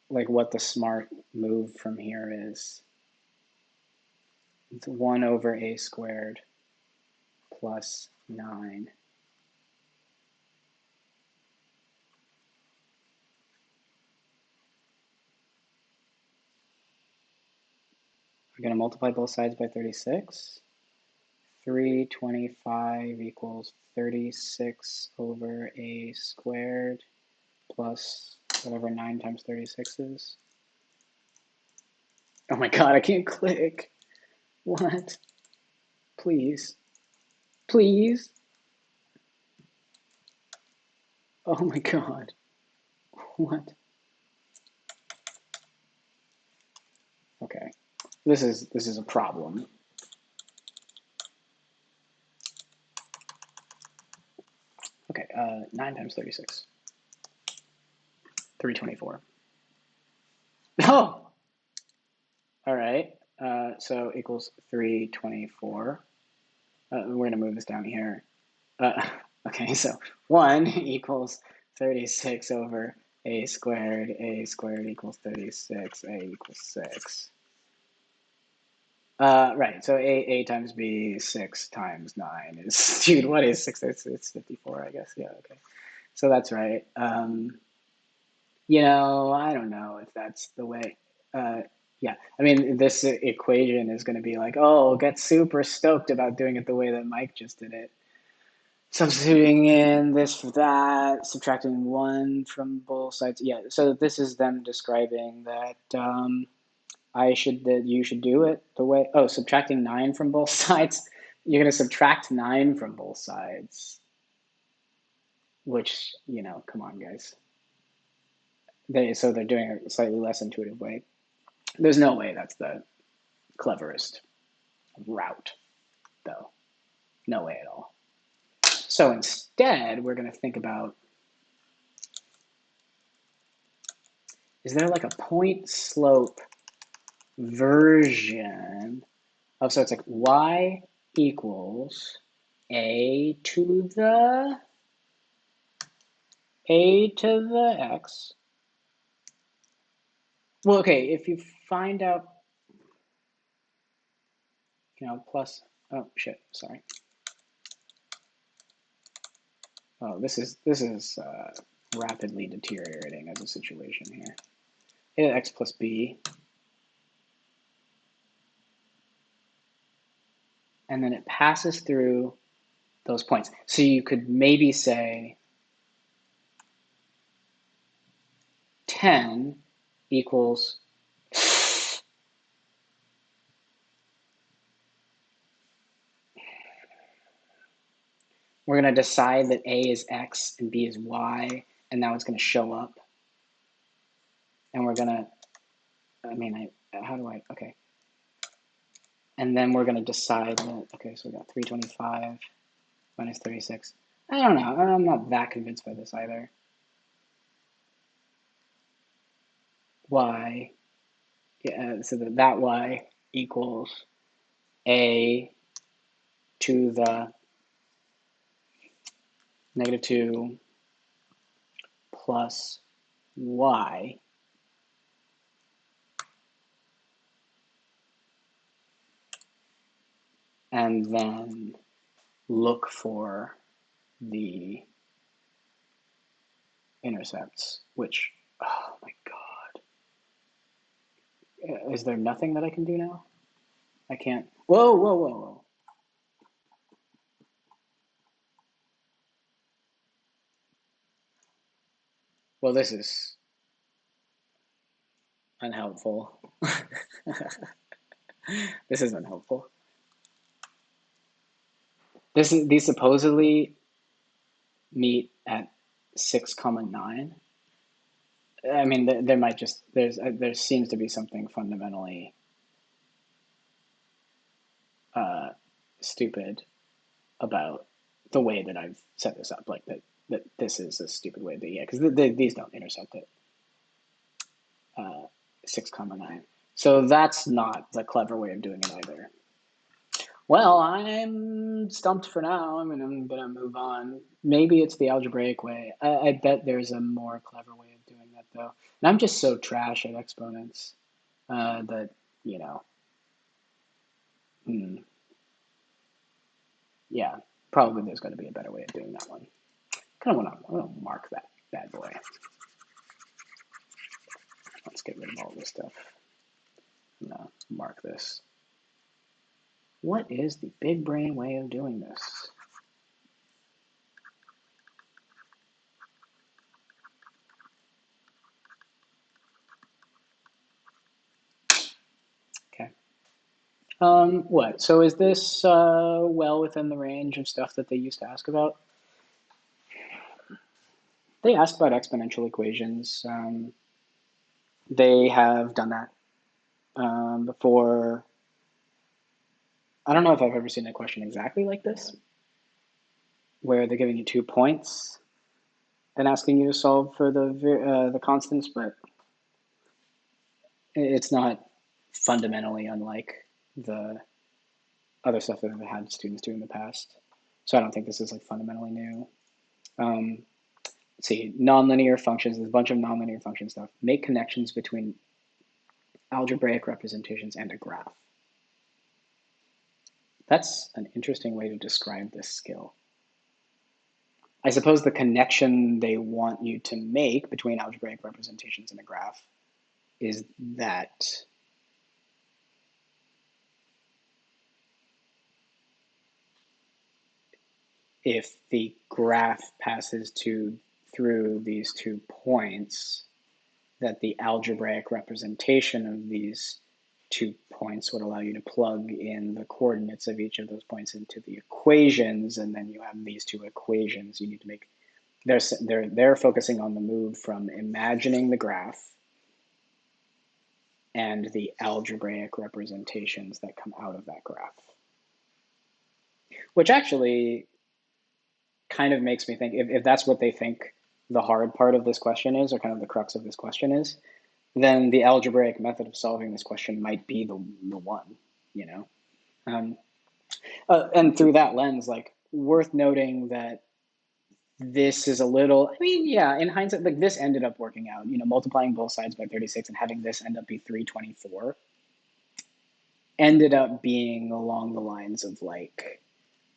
like, what the smart move from here is. It's 1 over a squared plus 9. We're going to multiply both sides by 36. 325 equals 36 over a squared plus whatever 9 times 36 is. Oh my god, I can't click. What? Please. Please? Oh my god. What? Okay. This is a problem. Okay, 9 times 36. 324. Oh! All right. So equals 324. We're going to move this down here. Okay, so 1 equals 36 over a squared equals 36, a equals 6. Right, so a times b, 6 times 9 is, dude, what is 6? It's 54, I guess. Yeah, okay. So that's right. You know, I don't know if that's the way. Yeah, I mean, this equation is going to be like, oh, get super stoked about doing it the way that Mike just did it. Substituting in this for that, subtracting 1 from both sides. Yeah, so this is them describing that that you should do it the way, oh, subtracting 9 from both sides. You're going to subtract 9 from both sides, which, you know, come on, guys. So they're doing it a slightly less intuitive way. There's no way that's the cleverest route, though. No way at all. So instead, we're going to think about, is there like a point slope version of, so it's like y equals a to the x. Well, okay, if you find out, you know, plus, oh shit, sorry. Oh, this is rapidly deteriorating as a situation here. A x plus b, and then it passes through those points. So you could maybe say 10 equals we're going to decide that A is X and B is Y, and now it's going to show up. And we're going to, how do I, okay. And then we're going to decide that, okay, so we got 325 minus 36. I don't know. I'm not that convinced by this either. Y, yeah, so that Y equals A to the negative 2 plus Y. And then look for the intercepts, which, oh my God. Is there nothing that I can do now? I can't. Whoa, whoa, whoa, whoa. Well, this is, unhelpful. This is unhelpful. These supposedly meet at 6, 9. I mean, there might just there seems to be something fundamentally uh, stupid about the way that I've set this up. Like that this is a stupid way that because these don't intersect at 6, 9. So that's not the clever way of doing it either. Well, I'm stumped for now. I mean, I'm gonna move on. Maybe it's the algebraic way. I bet there's a more clever way of doing that though. And I'm just so trash at exponents that you know, hmm, yeah, probably there's going to be a better way of doing that one. I want to mark that bad boy. Let's get rid of all this stuff. I'm gonna mark this. What is the big brain way of doing this? Okay. What? So is this well within the range of stuff that they used to ask about? They asked about exponential equations. They have done that before. I don't know if I've ever seen a question exactly like this, where they're giving you 2 points and asking you to solve for the constants, but it's not fundamentally unlike the other stuff that I've had students do in the past. So I don't think this is like fundamentally new. Um, let's see, nonlinear functions. There's a bunch of nonlinear function stuff. Make connections between algebraic representations and a graph. That's an interesting way to describe this skill. I suppose the connection they want you to make between algebraic representations and a graph is that if the graph passes through these 2 points, that the algebraic representation of these 2 points would allow you to plug in the coordinates of each of those points into the equations, and then you have these two equations you need to make. They're focusing on the move from imagining the graph and the algebraic representations that come out of that graph, which actually kind of makes me think if that's what they think the hard part of this question is, or kind of the crux of this question is, then the algebraic method of solving this question might be the one, you know? Um, and through that lens, like worth noting that this is a little, I mean, yeah, in hindsight, like this ended up working out, multiplying both sides by 36 and having this end up be 324 ended up being along the lines of like,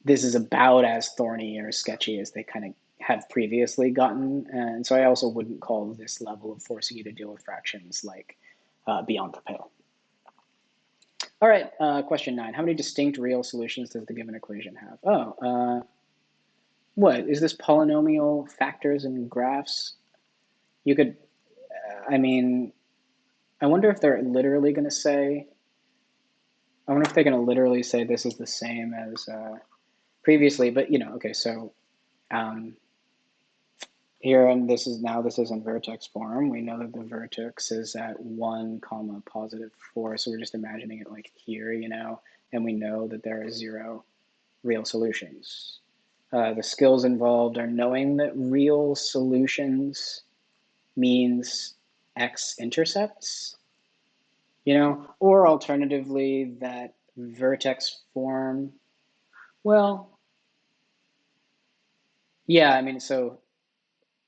this is about as thorny or sketchy as they kind of have previously gotten. And so I also wouldn't call this level of forcing you to deal with fractions like beyond the pale. All right, question 9. How many distinct real solutions does the given equation have? What? Is this polynomial factors and graphs? You could, I mean, I wonder if they're literally going to say, I wonder if they're going to literally say this is the same as previously, but okay, so um, here, and this is in vertex form. We know that the vertex is at 1, comma, +4. So we're just imagining it like here, and we know that there are 0 real solutions. The skills involved are knowing that real solutions means x-intercepts, or alternatively that vertex form, well, yeah, I mean, so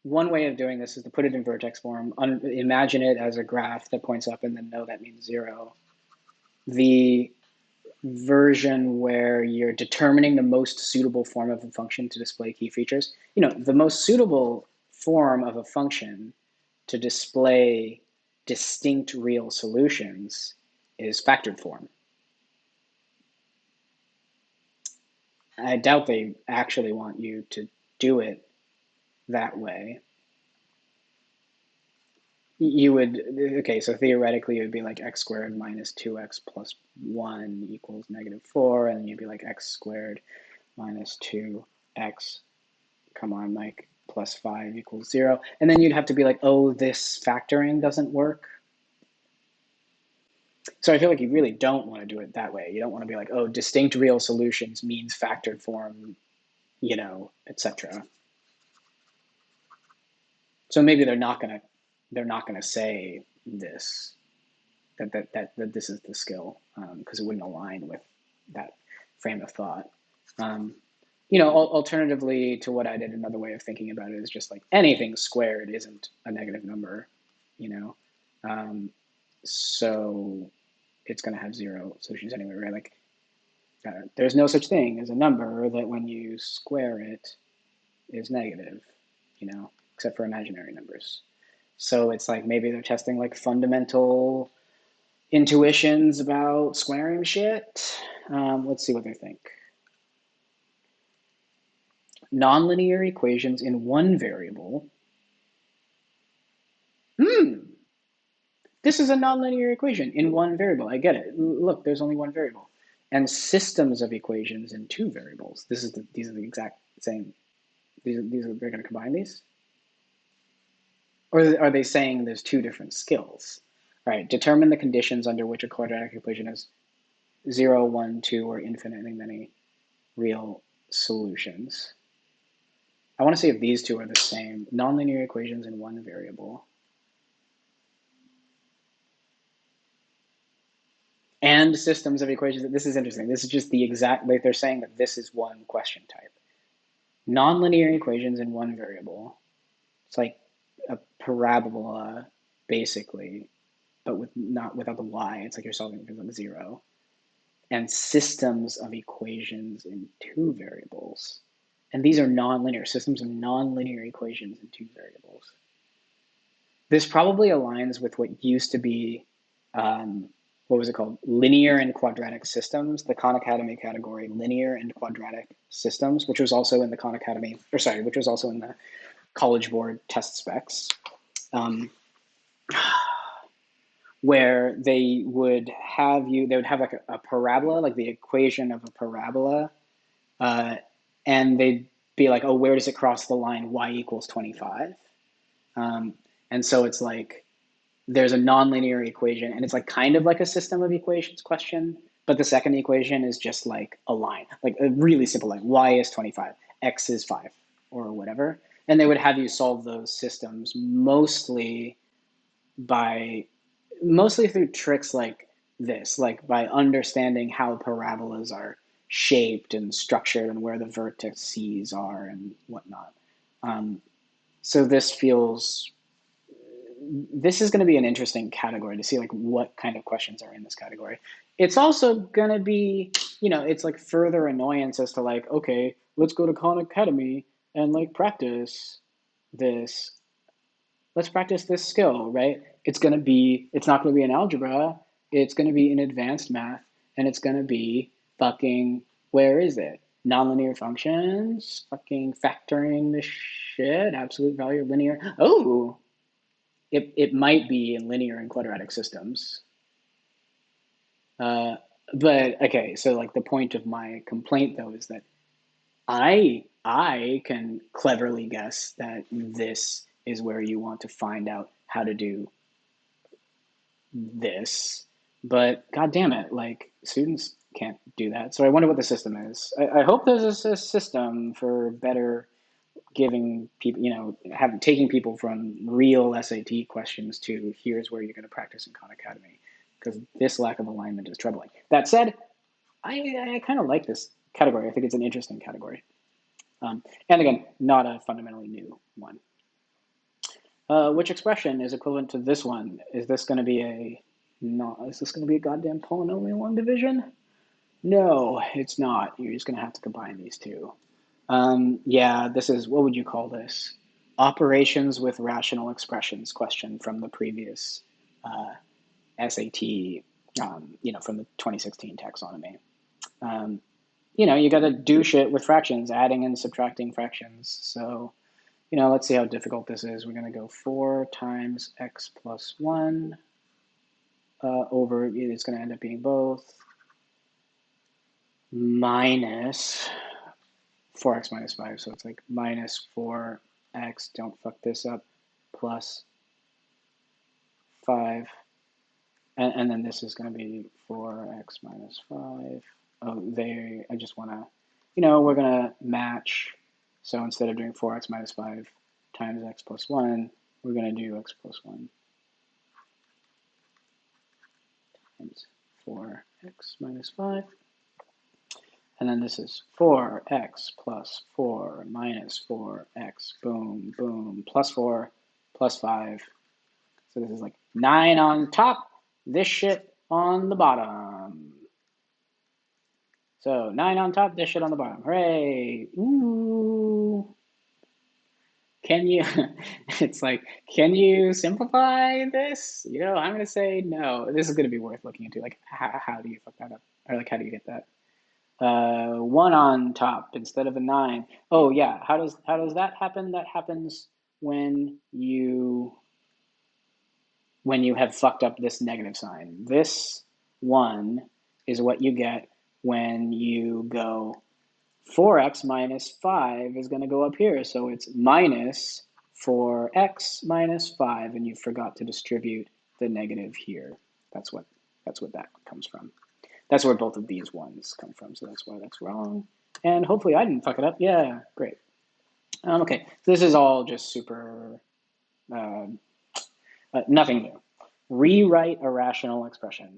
one way of doing this is to put it in vertex form, imagine it as a graph that points up and then know that means 0. The version where you're determining the most suitable form of a function to display key features, the most suitable form of a function to display distinct real solutions is factored form. I doubt they actually want you to do it that way. you would, okay, so theoretically it would be like x squared minus 2x plus 1 equals negative 4, and then you'd be like x squared minus 2x, come on, Mike, plus 5 equals 0. And then you'd have to be like, oh, this factoring doesn't work. So I feel like you really don't want to do it that way. You don't want to be like, oh, distinct real solutions means factored form, etc. So maybe they're not gonna say this, that this is the skill, because it wouldn't align with that frame of thought. Um, Alternatively to what I did, another way of thinking about it is just like anything squared isn't a negative number, you know. Um, so it's going to have zero solutions anyway, right? Like there's no such thing as a number that when you square it is negative, except for imaginary numbers. So it's like maybe they're testing like fundamental intuitions about squaring shit. Let's see what they think. Nonlinear equations in one variable. This is a nonlinear equation in one variable. I get it. Look, there's only one variable. And systems of equations in two variables. These are the exact same. They're going to combine these? Or are they saying there's two different skills? All right, determine the conditions under which a quadratic equation has 0, 1, 2, or infinitely many real solutions. I want to see if these two are the same. Nonlinear equations in one variable. And systems of equations. This is interesting. This is just the exact, like they're saying that this is one question type. Nonlinear equations in one variable. It's like a parabola, basically, but not without the y. It's like you're solving for like 0. And systems of equations in two variables. And these are nonlinear systems of nonlinear equations in two variables. This probably aligns with what used to be, what was it called? Linear and quadratic systems, the Khan Academy category, linear and quadratic systems, which was also in the Khan Academy, which was also in the College Board test specs, where they would have like a parabola, like the equation of a parabola, and they'd be like, oh, where does it cross the line y equals 25? And so it's like, there's a nonlinear equation, and it's like kind of like a system of equations question, but the second equation is just like a line, like a really simple line. Y is 25, X is 5, or whatever. And they would have you solve those systems mostly through tricks like this, like by understanding how parabolas are shaped and structured and where the vertices are and whatnot. So this is going to be an interesting category to see like what kind of questions are in this category. It's also going to be, it's like further annoyance as to like, okay, let's go to Khan Academy and like practice this. Let's practice this skill, right? It's not going to be in algebra. It's going to be in advanced math, and it's going to be fucking, where is it? Nonlinear functions, fucking factoring this shit, absolute value of linear. Oh, it might be in linear and quadratic systems. But okay, so like the point of my complaint though is that I can cleverly guess that this is where you want to find out how to do this, but god damn it, like students can't do that. So I wonder what the system is. I hope there's a system for better giving people, taking people from real SAT questions to here's where you're going to practice in Khan Academy, because this lack of alignment is troubling. That said, I kind of like this category. I think it's an interesting category. And again, not a fundamentally new one. Which expression is equivalent to this one? Is this going to be a goddamn polynomial long division? No, it's not. You're just going to have to combine these two. Yeah, this is, what would you call this? Operations with rational expressions question from the previous SAT, from the 2016 taxonomy. You got to do shit with fractions, adding and subtracting fractions. So let's see how difficult this is. We're going to go 4 times x plus 1 over, it's going to end up being both, minus 4x minus 5. So it's like minus 4x, don't fuck this up, plus 5. And then this is going to be 4x minus 5. Oh, I just want to, we're going to match. So instead of doing 4x minus 5 times x plus 1, we're going to do x plus 1 times 4x minus 5. And then this is 4x plus 4 minus 4x, boom, boom, plus 4, plus 5. So this is like 9 on top, this shit on the bottom. So 9 on top, this shit on the bottom. Hooray! Ooh. Can you, it's like, can you simplify this? I'm going to say no. This is going to be worth looking into. Like, how do you fuck that up? Or like, how do you get that? 1 on top instead of a 9. Oh yeah, how does that happen? That happens when you have fucked up this negative sign. This 1 is what you get when you go 4x minus 5 is going to go up here. So it's minus 4x minus 5, and you forgot to distribute the negative here. That's what that comes from. That's where both of these ones come from, so that's why that's wrong. And hopefully I didn't fuck it up. Yeah, great. Okay, so this is all just super, nothing new. Rewrite a rational expression.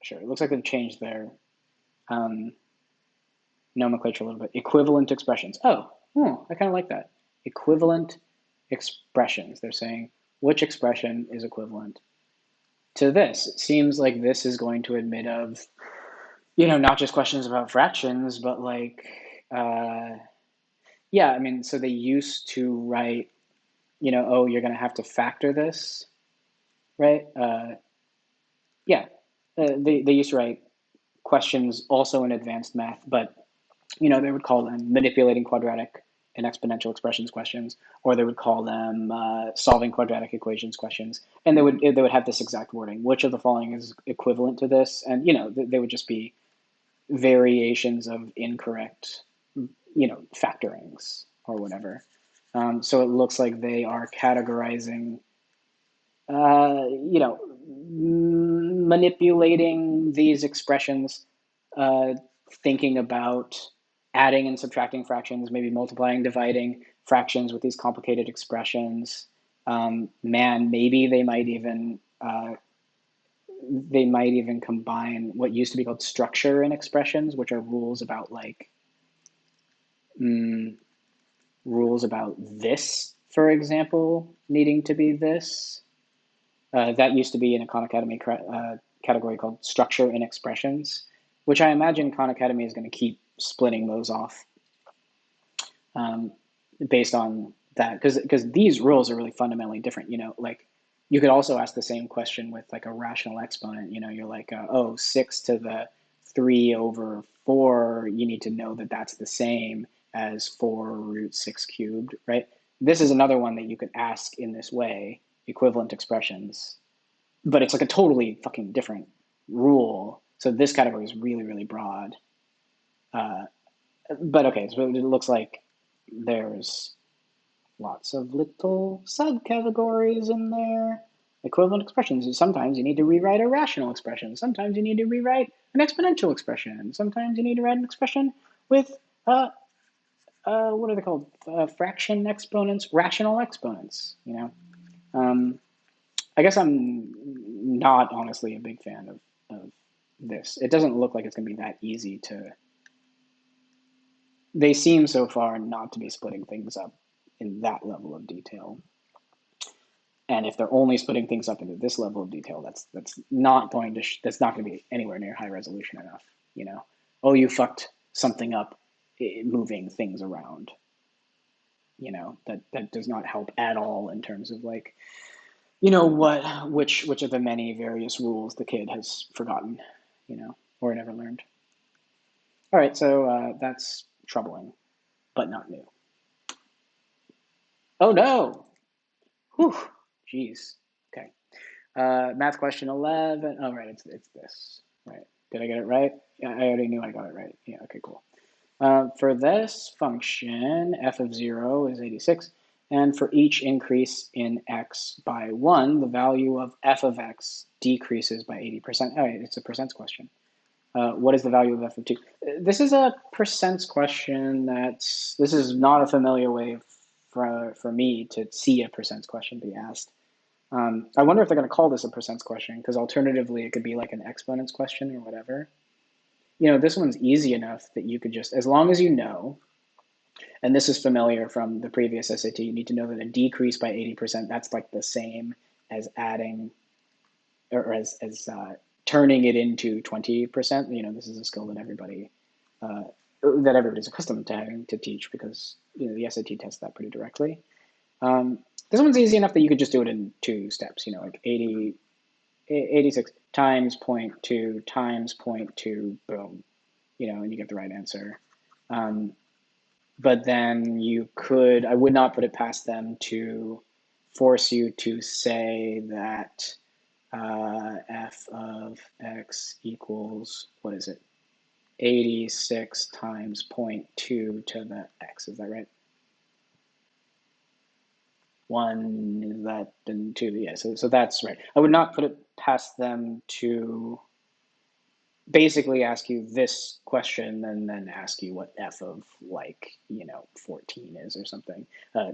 Sure, it looks like they've changed their nomenclature a little bit. Equivalent expressions. Oh, I kind of like that. Equivalent expressions. They're saying which expression is equivalent to this. It seems like this is going to admit of, not just questions about fractions, but like, yeah, I mean, so they used to write, oh, you're going to have to factor this, right? Yeah, they used to write questions also in advanced math, but they would call them manipulating quadratic and exponential expressions questions, or they would call them solving quadratic equations questions, and they would have this exact wording: which of the following is equivalent to this? And they would just be variations of incorrect, factorings or whatever. So it looks like they are categorizing, manipulating these expressions, thinking about adding and subtracting fractions, maybe multiplying, dividing fractions with these complicated expressions. Man, maybe they might even combine what used to be called structure in expressions, which are rules about like rules about this, for example, needing to be this. That used to be in a Khan Academy category called structure in expressions, which I imagine Khan Academy is going to keep splitting those off based on that, because these rules are really fundamentally different. Like you could also ask the same question with like a rational exponent. You're like, 6 to the 3 over 4, you need to know that that's the same as 4 root 6 cubed, right? This is another one that you could ask in this way, equivalent expressions, but it's like a totally fucking different rule. So this category is really, really broad. But okay, so it looks like there's lots of little subcategories in there. Equivalent expressions. Sometimes you need to rewrite a rational expression. Sometimes you need to rewrite an exponential expression. Sometimes you need to write an expression with, what are they called? Fraction exponents, rational exponents, I guess I'm not honestly a big fan of this. It doesn't look like it's going to be that easy to. They seem so far not to be splitting things up in that level of detail. And if they're only splitting things up into this level of detail, that's not going to be anywhere near high resolution enough. Oh, you fucked something up, moving things around. That does not help at all in terms of like, which of the many various rules the kid has forgotten, or never learned. All right, so that's troubling, but not new. Oh no! Whew. Jeez. Okay. Math question 11. Oh, right. It's this. Right. Did I get it right? Yeah, I already knew I got it right. Yeah. Okay. Cool. For this function, f of 0 is 86, and for each increase in x by 1, the value of f of x decreases by 80%. Oh, it's a percents question. What is the value of f of 2? This is a percents question this is not a familiar way for me to see a percents question be asked. I wonder if they're going to call this a percents question, because alternatively it could be like an exponents question or whatever. This one's easy enough that you could just, as long as you know, and this is familiar from the previous SAT, you need to know that a decrease by 80%, that's like the same as adding, or as turning it into 20%. This is a skill that everybody's accustomed to having to teach, because the SAT tests that pretty directly. This one's easy enough that you could just do it in 2 steps, like 86 times 0.2 times 0.2, boom, and you get the right answer. But then I would not put it past them to force you to say that f of x equals, what is it, 86 times 0.2 to the x, is that right? 1, is that, and 2, yeah, so that's right. I would not put it past them to basically ask you this question and then ask you what f of 14 is or something,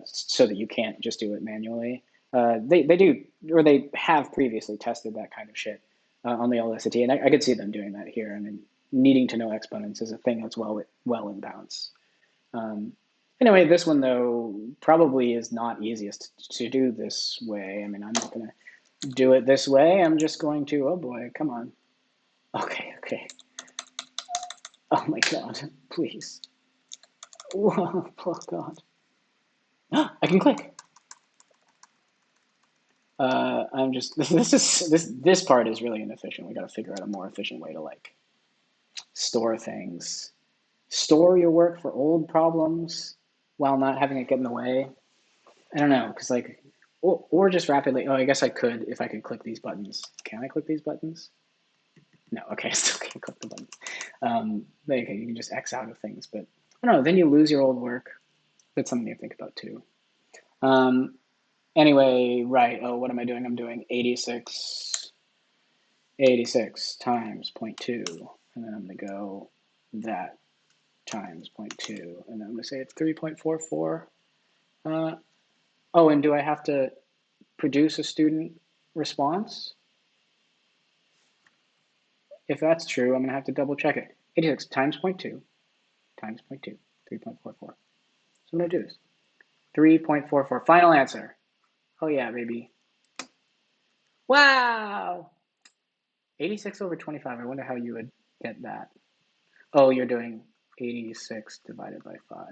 so that you can't just do it manually. They do, or they have previously tested that kind of shit on the old SAT, and I could see them doing that here. I mean, needing to know exponents is a thing that's well in bounds. Anyway, this one though probably is not easiest to do this way. I mean, I'm not going to do it this way. I'm just going to, oh boy, come on. Okay. Oh my god, please. Whoa, oh god. I can click. I'm just this part is really inefficient. We got to figure out a more efficient way to store things. Store your work for old problems while not having it get in the way. I don't know, because or just rapidly. Oh, I guess I could if I could click these buttons. Can I click these buttons? No. Okay, I still can't click the buttons. Okay, you can just X out of things, but I don't know. Then you lose your old work. That's something to think about too. Anyway, right. Oh, what am I doing? I'm doing 86 times 0.2, and then I'm going to go that times 0.2, and then I'm going to say it's 3.44. Oh, and do I have to produce a student response? If that's true, I'm going to have to double check it. 86 times 0.2 times 0.2, 3.44. So I'm going to do this. 3.44. Final answer. Oh yeah, baby. Wow. 86 over 25. I wonder how you would get that. Oh, you're doing 86 divided by 5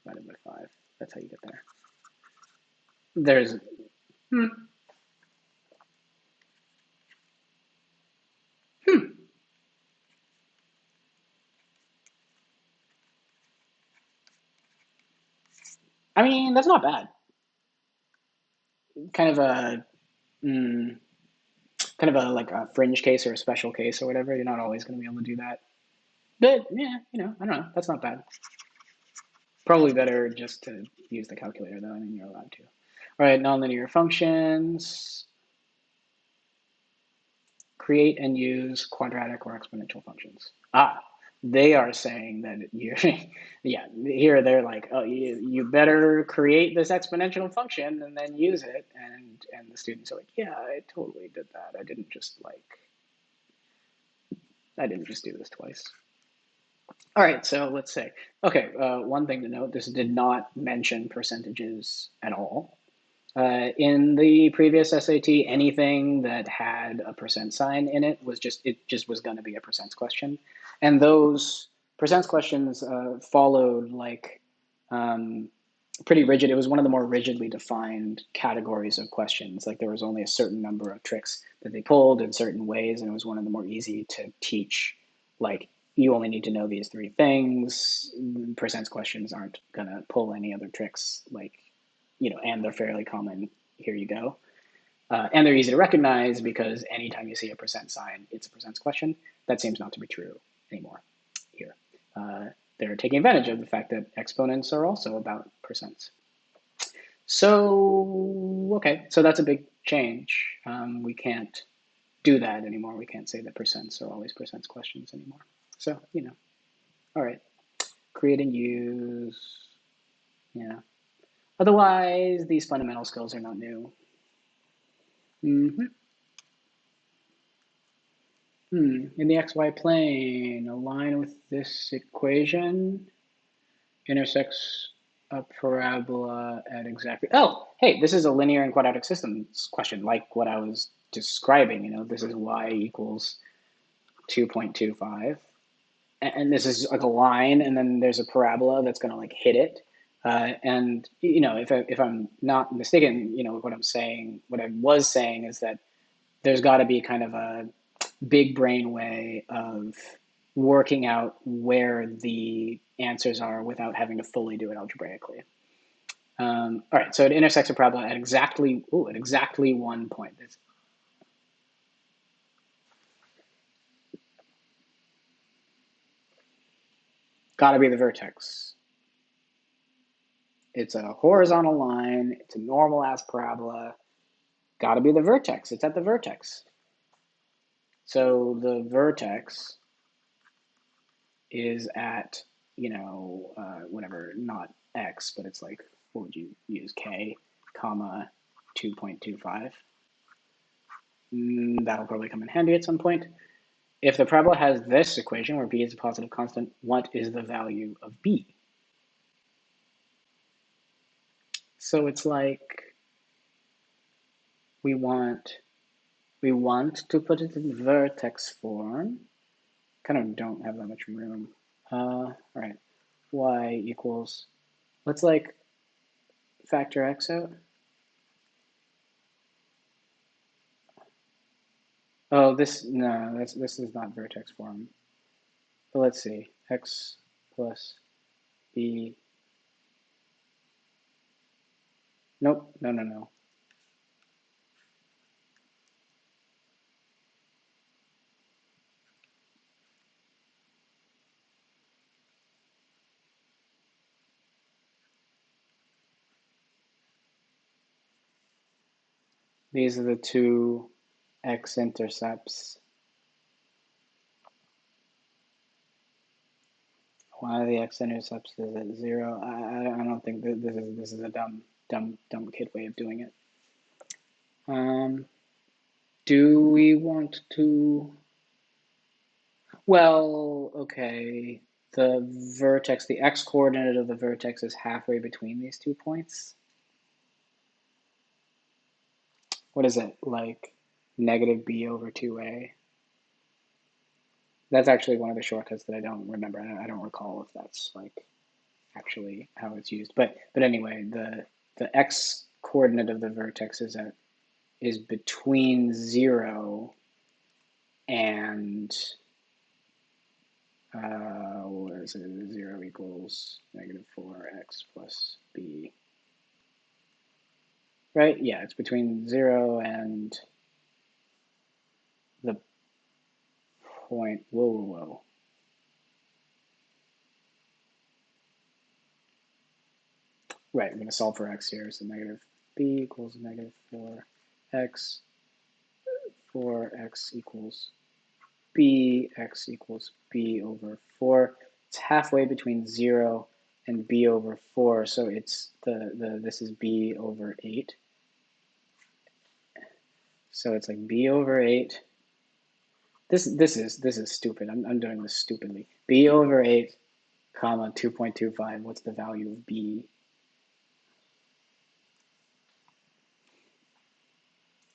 divided by 5. That's how you get there. There's, hmm. I mean, that's not bad. Kind of a, mm, kind of a like a fringe case or a special case or whatever. You're not always going to be able to do that. But yeah, I don't know. That's not bad. Probably better just to use the calculator though. I mean, you're allowed to. All right, nonlinear functions. Create and use quadratic or exponential functions. They are saying that yeah, here they're like, oh, you better create this exponential function and then use it. And the students are like, yeah, I totally did that. I didn't just do this twice. All right, so let's say, okay, one thing to note, this did not mention percentages at all. In the previous SAT, anything that had a percent sign in it was just going to be a percents question, and those percents questions followed pretty rigid. It was one of the more rigidly defined categories of questions. Like there was only a certain number of tricks that they pulled in certain ways, and it was one of the more easy to teach. Like you only need to know these 3 things. Percents questions aren't gonna pull any other tricks and they're fairly common. Here you go. And they're easy to recognize because anytime you see a percent sign, it's a percents question. That seems not to be true anymore here. They're taking advantage of the fact that exponents are also about percents. So, okay, so that's a big change. We can't do that anymore. We can't say that percents are always percents questions anymore. So, all right, create and use, yeah. Otherwise, these fundamental skills are not new. In the xy plane, a line with this equation intersects a parabola at exactly. Oh, hey, this is a linear and quadratic systems question, like what I was describing. This is y equals 2.25, and this is like a line, and then there's a parabola that's going to like hit it. And if I'm not mistaken, what I was saying is that there's got to be kind of a big brain way of working out where the answers are without having to fully do it algebraically. All right, so it intersects a parabola at exactly 1 point. It's got to be the vertex. It's a horizontal line. It's a normal ass parabola. Got to be the vertex. It's at the vertex. So the vertex is at, whatever, not x, but it's like, what would you use? K, comma, 2.25. That'll probably come in handy at some point. If the parabola has this equation where b is a positive constant, what is the value of b? So it's like we want to put it in vertex form. Kind of don't have that much room. All right, y equals, let's like factor x out. Oh, this is not vertex form. But let's see, x plus b. Nope, no. These are the two x-intercepts. One of the x-intercepts is at 0. I don't think that this is a dumb kid way of doing it. Do we want to? Well, okay. The vertex, the x-coordinate of the vertex is halfway between these 2 points. What is it, like negative b over 2a? That's actually one of the shortcuts that I don't remember. I don't recall if that's like actually how it's used. But anyway, the x coordinate of the vertex is between 0 and what is it? 0 equals negative 4x plus b. Right? Yeah, it's between 0 and the point. Whoa. Right, I'm going to solve for x here. So negative b equals negative 4x. 4x equals b, x equals b over 4. It's halfway between 0 and b over 4, so it's this is b over 8. So it's like b over 8. This is stupid. I'm doing this stupidly. B over 8, comma 2.25. What's the value of b?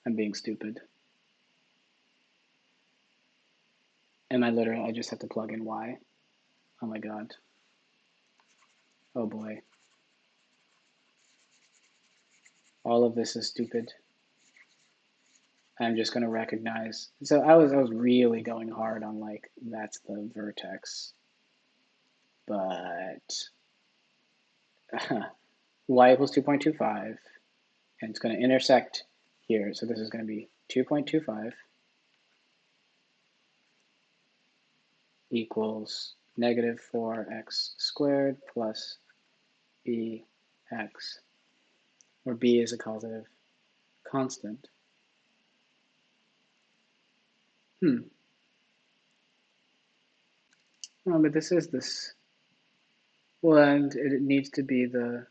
I'm being stupid. And I just have to plug in y. Oh my god. Oh boy. All of this is stupid. I'm just going to recognize. So I was really going hard on like, that's the vertex. But y equals 2.25, and it's going to intersect here. So this is going to be 2.25 equals negative 4x squared plus bx, where b is a causative constant. Oh, but this is this. Well, and it needs to be the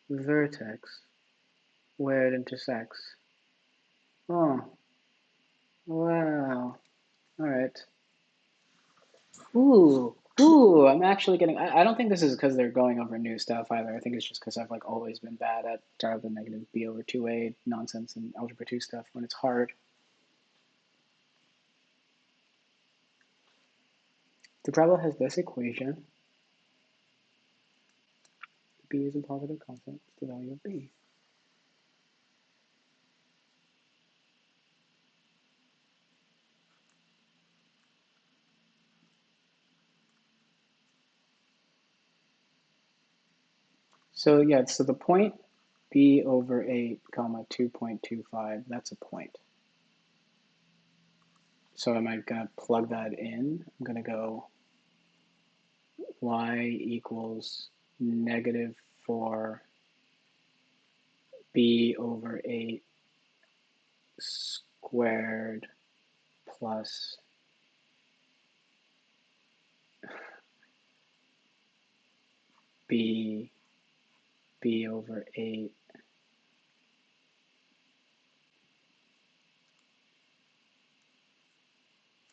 vertex where it intersects. Oh, wow. All right. Ooh, I'm actually getting, I don't think this is because they're going over new stuff either. I think it's just because I've like always been bad at start with a negative b over 2a nonsense and algebra 2 stuff when it's hard. The parabola has this equation. B is a positive constant. What's the value of b? So yeah, so the point b over 8 comma 2.25, that's a point. So am I going to plug that in? I'm going to go y equals negative 4 b over 8 squared plus b over 8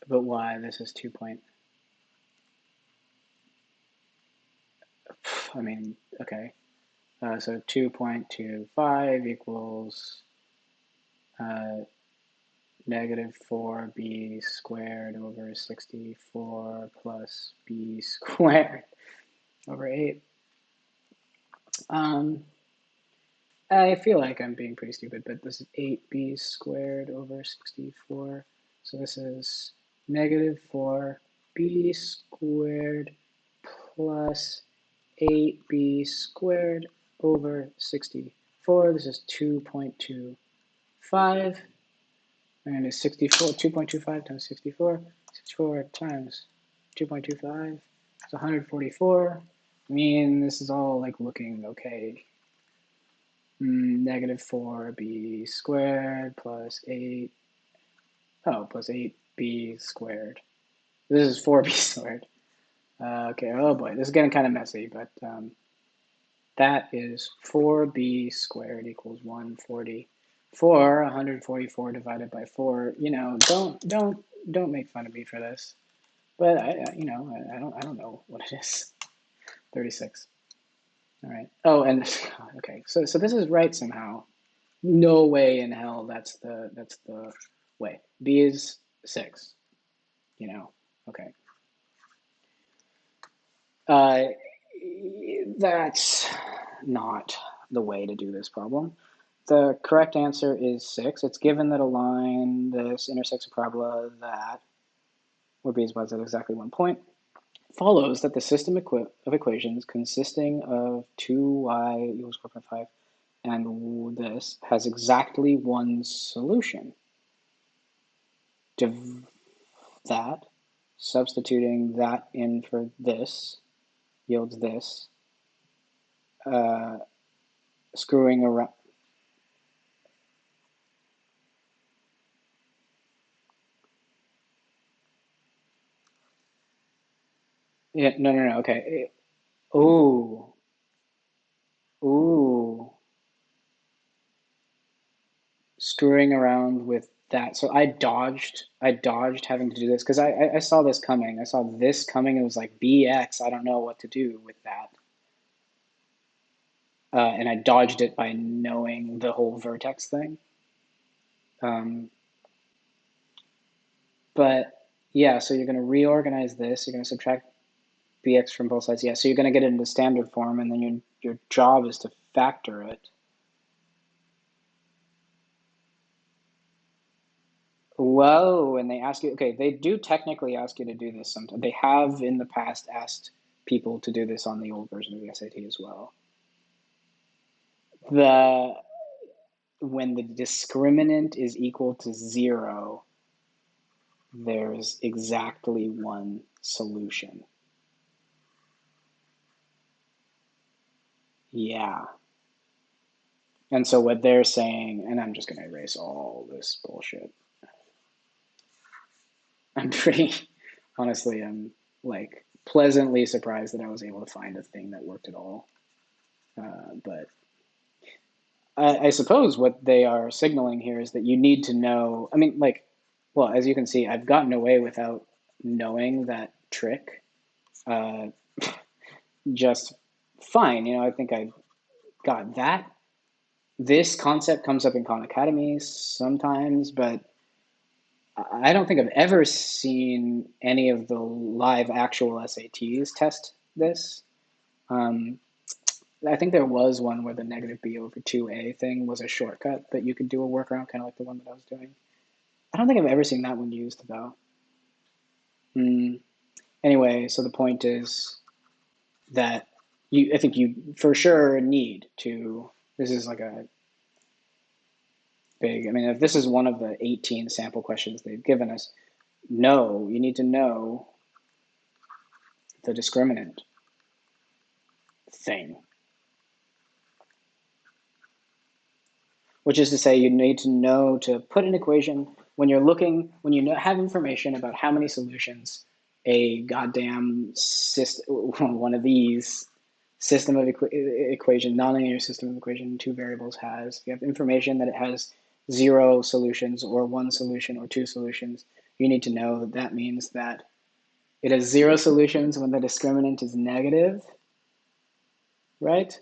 but y, this is 2 point, I mean, okay. So 2.25 equals negative 4b squared over 64 plus b squared over 8. I feel like I'm being pretty stupid, but this is 8b squared over 64. So this is negative 4b squared plus 8b squared over 64. This is 2.25. And it's 64, 2.25 times 64. 64 times 2.25. It's 144. I mean, this is all like looking okay. Negative 4b squared plus 8. Oh, plus 8b squared. This is 4b squared. Okay, oh boy, this is getting kind of messy, but that is 4b squared equals 144. 144 divided by 4. You know, don't make fun of me for this. But I don't know what it is. 36. All right. Oh, and okay. So this is right somehow. No way in hell that's the way. B is 6. You know. Okay. Uh, that's not the way to do this problem. The correct answer is 6. It's given that a line this intersects a parabola that, where b is at exactly 1 point, follows that the system of equations consisting of 2y equals 4.5 and this has exactly one solution. That, substituting that in for this, yields this. Screwing around. Yeah, no. Okay. Ooh. Ooh. Screwing around with that. So I dodged having to do this because I saw this coming. I saw this coming. It was like BX. I don't know what to do with that. And I dodged it by knowing the whole vertex thing. But yeah, so you're going to reorganize this. You're going to subtract BX from both sides. Yeah, so you're going to get it into standard form, and then your job is to factor it. Whoa, and they ask you, okay, they do technically ask you to do this sometimes. They have in the past asked people to do this on the old version of the SAT as well. The when the discriminant is equal to 0, there's exactly one solution. Yeah. And so what they're saying, and I'm just going to erase all this bullshit. I'm pretty, honestly, I'm like pleasantly surprised that I was able to find a thing that worked at all. But I suppose what they are signaling here is that you need to know. I mean, like, well, as you can see, I've gotten away without knowing that trick uh, just fine. I think I got that. This concept comes up in Khan Academy sometimes, but I don't think I've ever seen any of the live actual SATs test this. Um, I think there was one where the negative b over 2a thing was a shortcut that you could do a workaround, kind of like the one that I was doing. I don't think I've ever seen that one used, though. Anyway, so the point is that I think you for sure need to, this is like a big, I mean, if this is one of the 18 sample questions they've given us, you need to know the discriminant thing, which is to say you need to know to put an equation when you're looking, when you have information about how many solutions a goddamn system, one of these system of equation, nonlinear system of equation, two variables has. You have information that it has 0 solutions or 1 solution or 2 solutions. You need to know that that means that it has 0 solutions when the discriminant is negative, right?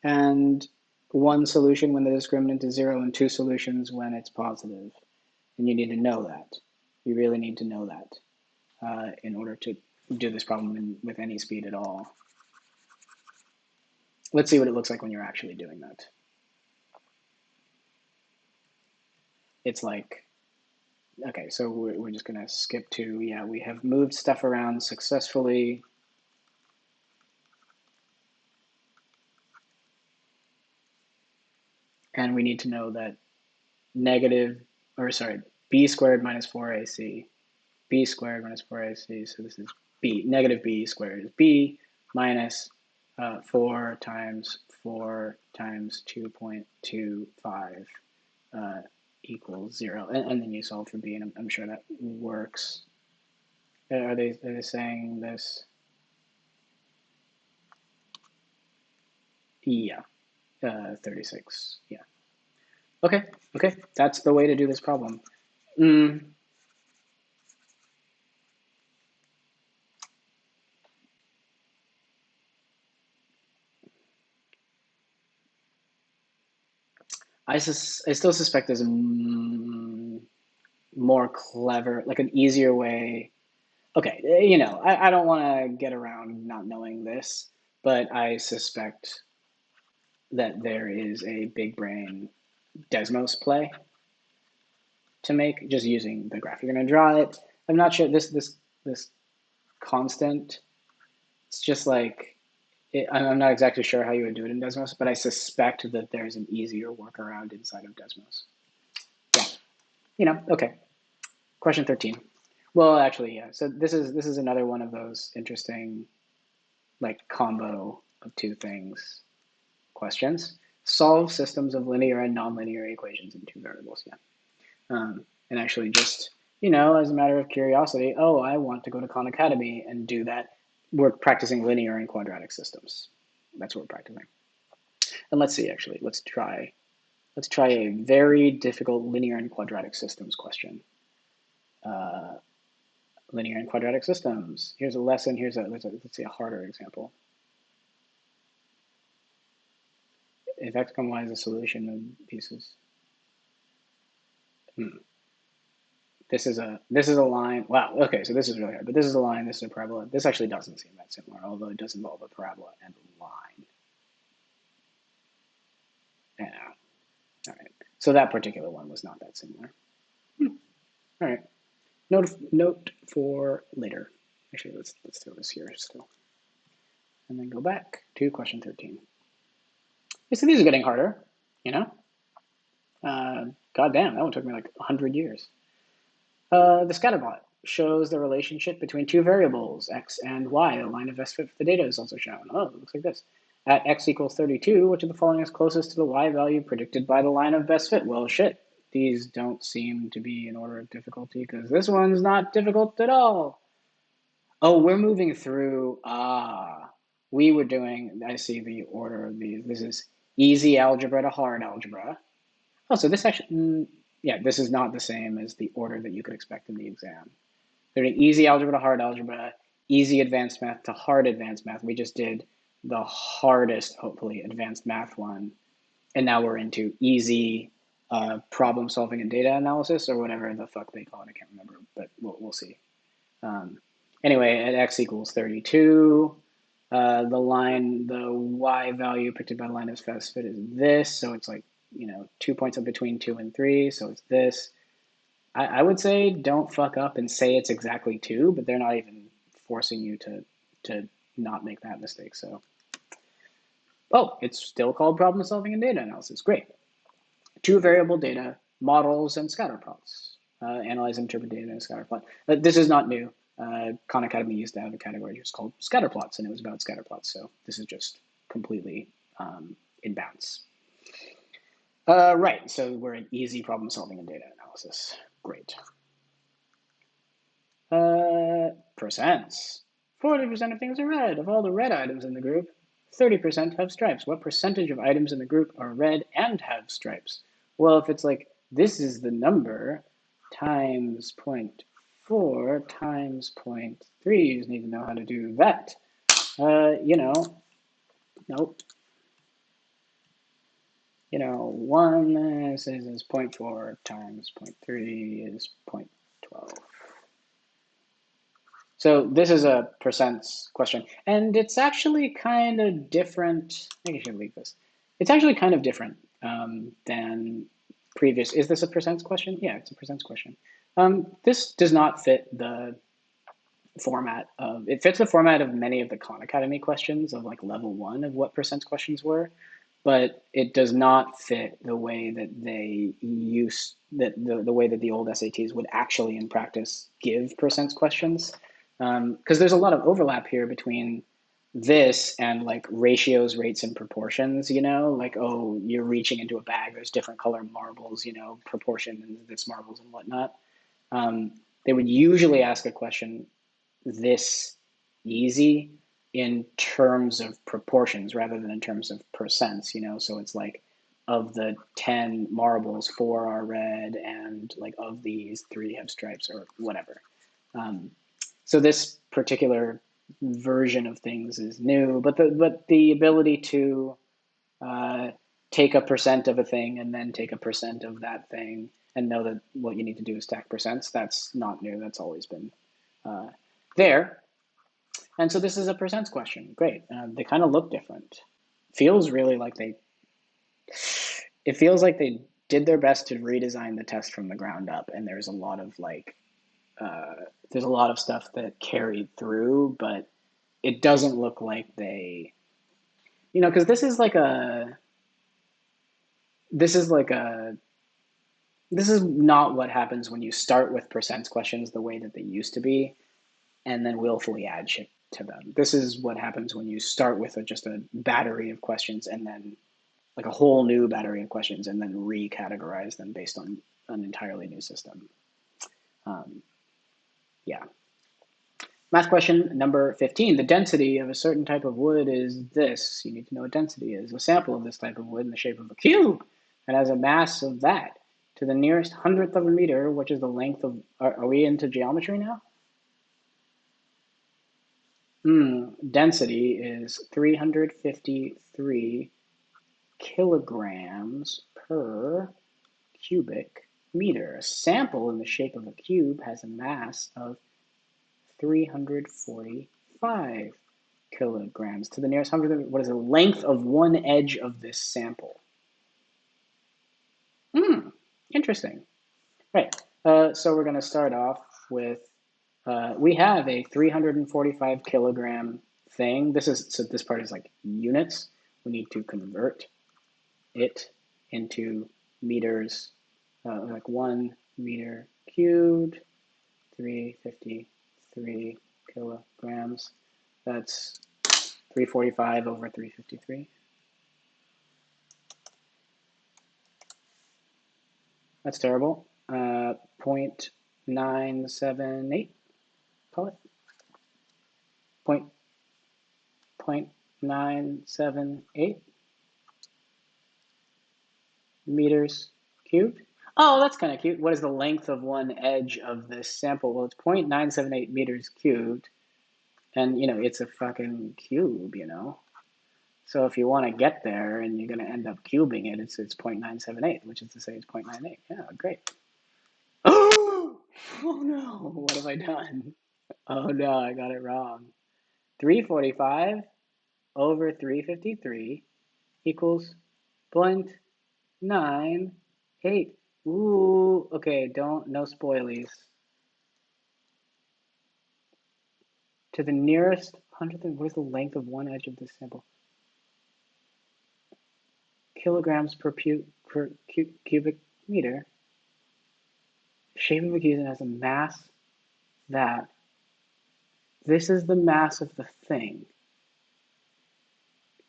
And 1 solution when the discriminant is 0 and 2 solutions when it's positive. And you need to know that. You really need to know that in order to do this problem with any speed at all. Let's see what it looks like when you're actually doing that. It's like, okay, so we're just going to skip to, yeah, we have moved stuff around successfully. And we need to know that b squared minus 4ac, b squared minus 4ac, so this is b, negative b squared is b minus 4 times 4 times 2.25 equals 0. And then you solve for b, and I'm sure that works. Are they saying this? Yeah, 36, yeah. Okay, that's the way to do this problem. I still suspect there's a more clever, like an easier way. Okay, I don't want to get around not knowing this, but I suspect that there is a big brain Desmos play to make just using the graph. You're going to draw it. I'm not sure this constant. It's just like I'm not exactly sure how you would do it in Desmos, but I suspect that there's an easier workaround inside of Desmos. Yeah, okay. Question 13. Well, actually, yeah. So this is another one of those interesting, like, combo of two things questions. Solve systems of linear and nonlinear equations in two variables. Yeah. And actually just, as a matter of curiosity, oh, I want to go to Khan Academy and do that. We're practicing linear and quadratic systems. That's what we're practicing. And let's see, actually, let's try a very difficult linear and quadratic systems question. Linear and quadratic systems. Here's a lesson. Let's see a harder example. If x, y is a solution of pieces. This is a line. Wow. Okay, so this is really hard. But this is a line. This is a parabola. This actually doesn't seem that similar, although it does involve a parabola and a line. Yeah. All right. So that particular one was not that similar. All right. Note for later. Actually, let's do this here still, and then go back to question 13. You see, these are getting harder, you know? God damn, that one took me like 100 years. The scatter plot shows the relationship between two variables, x and y. The line of best fit for the data is also shown. Oh, it looks like this. At x equals 32, which of the following is closest to the y value predicted by the line of best fit? Well, shit. These don't seem to be in order of difficulty because this one's not difficult at all. Oh, we're moving through. We were doing, I see the order of these. This is easy algebra to hard algebra. Oh, so this actually, yeah, this is not the same as the order that you could expect in the exam. They're doing easy algebra to hard algebra, easy advanced math to hard advanced math. We just did the hardest, hopefully, advanced math one. And now we're into easy problem solving and data analysis or whatever the fuck they call it. I can't remember, but we'll see. Um, anyway, at x equals 32, the y value predicted by the line of best fit is this. So it's like, 2 points up between 2 and 3. So it's this. I would say don't fuck up and say it's exactly 2, but they're not even forcing you to not make that mistake. So, oh, it's still called problem solving and data analysis. Great. Two variable data, models, and scatter plots. Analyze and interpret data in a scatter plot. This is not new. Khan Academy used to have a category just called scatter plots, and it was about scatter plots. So this is just completely in bounds. Right, so we're in easy problem solving and data analysis. Great. Percents. 40% of things are red. Of all the red items in the group, 30% have stripes. What percentage of items in the group are red and have stripes? Well, if it's like this is the number times 0.4 times 0.3, you just need to know how to do that. Nope. 1 is 0.4 times 0.3 is 0.12. So this is a percents question, and it's actually kind of different. I think I should leave this. It's actually kind of different than previous. Is this a percents question? Yeah, it's a percents question. This does not fit the format of, it fits the format of many of the Khan Academy questions of like level 1 of what percents questions were, but it does not fit the way that they use, the way that the old SATs would actually in practice give percents questions. Because there's a lot of overlap here between this and like ratios, rates, and proportions, like, oh, you're reaching into a bag, there's different color marbles, proportion and this marbles and whatnot. They would usually ask a question this easy in terms of proportions rather than in terms of percents, so it's like of the 10 marbles, 4 are red, and like of these 3 have stripes or whatever. So this particular version of things is new, but the ability to take a percent of a thing and then take a percent of that thing and know that what you need to do is stack percents, that's not new. That's always been there. And so this is a percents question. Great. They kind of look different. Feels really like it feels like they did their best to redesign the test from the ground up, and there's a lot of there's a lot of stuff that carried through, but it doesn't look like they, because this is not what happens when you start with percents questions the way that they used to be, and then willfully add shit to them. This is what happens when you start with just a battery of questions and then like a whole new battery of questions and then recategorize them based on an entirely new system. Yeah. Math question number 15. The density of a certain type of wood is this. You need to know what density is. A sample of this type of wood in the shape of a cube and has a mass of that to the nearest hundredth of a meter, which is the length of, are we into geometry now? Density is 353 kilograms per cubic meter. A sample in the shape of a cube has a mass of 345 kilograms to the nearest hundredth. What is the length of one edge of this sample? Interesting. Right. So we're going to start off with, we have a 345 kilogram thing. This part is like units. We need to convert it into meters, like 1 meter cubed, 353 kilograms. That's 345 over 353. That's terrible. 0.978, call it. Point, 0.978 meters cubed. Oh, that's kind of cute. What is the length of one edge of this sample? Well, it's 0.978 meters cubed. And, it's a fucking cube. So if you want to get there and you're going to end up cubing it, it's 0.978, which is to say it's 0.98. Yeah, great. Oh, oh no, what have I done? Oh no, I got it wrong. 345 over 353 equals 0.98. Ooh, okay, no spoilies. To the nearest hundredth, what is the length of one edge of this sample? Kilograms per cubic meter. Shape of a cuban has a mass that. This is the mass of the thing.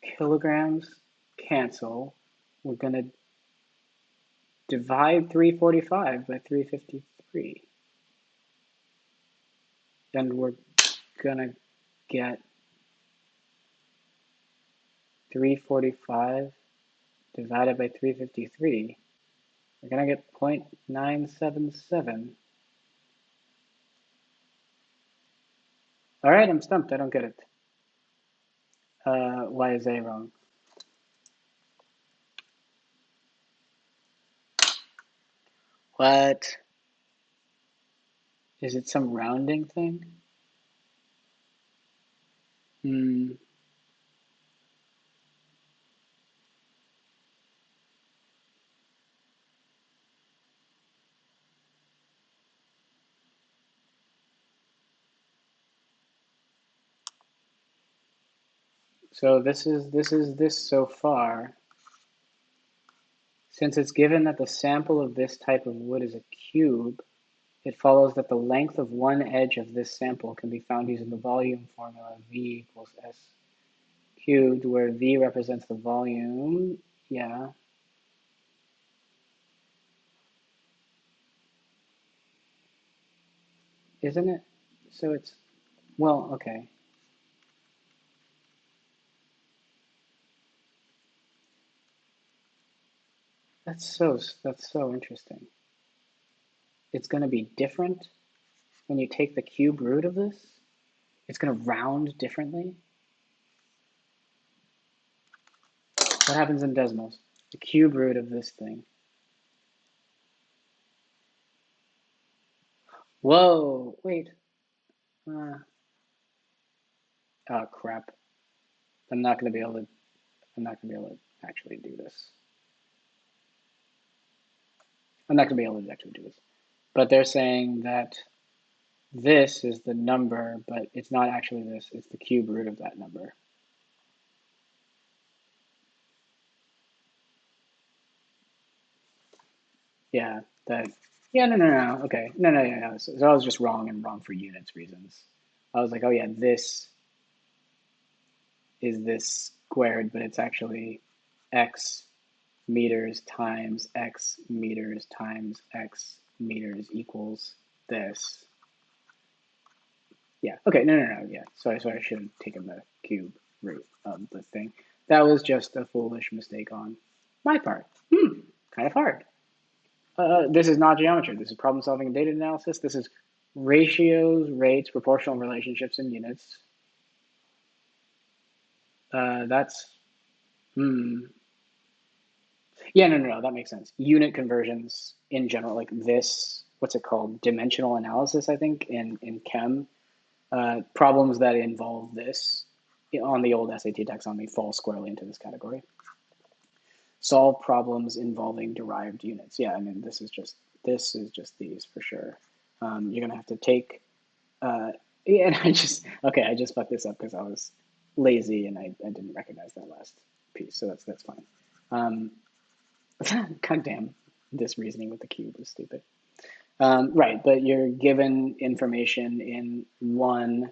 Kilograms cancel. We're going to divide 345 by 353. And we're going to get 345 divided by 353. We're going to get 0.977. All right, I'm stumped. I don't get it. Why is A wrong? What? Is it some rounding thing? Hmm. So this is this so far. Since it's given that the sample of this type of wood is a cube, it follows that the length of one edge of this sample can be found using the volume formula V equals S cubed, where V represents the volume. Yeah. Isn't it? So it's, well, okay. That's so interesting. It's going to be different when you take the cube root of this. It's going to round differently. What happens in decimals? The cube root of this thing. Whoa, wait. Oh crap. I'm not going to be able to actually do this. I'm not going to be able to actually do this. But they're saying that this is the number, but it's not actually this. It's the cube root of that number. Yeah, that. Yeah, no. Okay, no. So I was just wrong and wrong for units reasons. I was like, oh yeah, this is this squared, but it's actually x meters times x meters times x meters equals this. Yeah, okay, no, yeah. Sorry, I should have taken the cube root of the thing. That was just a foolish mistake on my part. Kind of hard. This is not geometry. This is problem solving and data analysis. This is ratios, rates, proportional relationships, and units. That's, yeah, no, that makes sense. Unit conversions in general, like this, what's it called? Dimensional analysis, I think, in chem. Problems that involve this on the old SAT taxonomy fall squarely into this category. Solve problems involving derived units. Yeah, I mean, this is just these for sure. You're gonna have to take, yeah, and I just fucked this up because I was lazy and I didn't recognize that last piece, so that's fine. God damn, this reasoning with the cube is stupid. Right, but you're given information in one,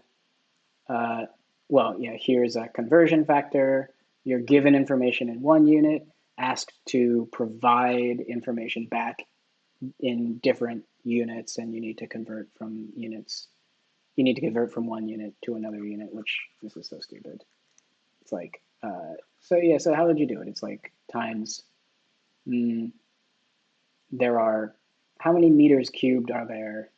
uh, well, yeah, here's a conversion factor. You're given information in one unit, asked to provide information back in different units, and you need to convert from units. You need to convert from one unit to another unit, which this is so stupid. It's like, so yeah, so how would you do it? It's like times, mm, there are, how many meters cubed are there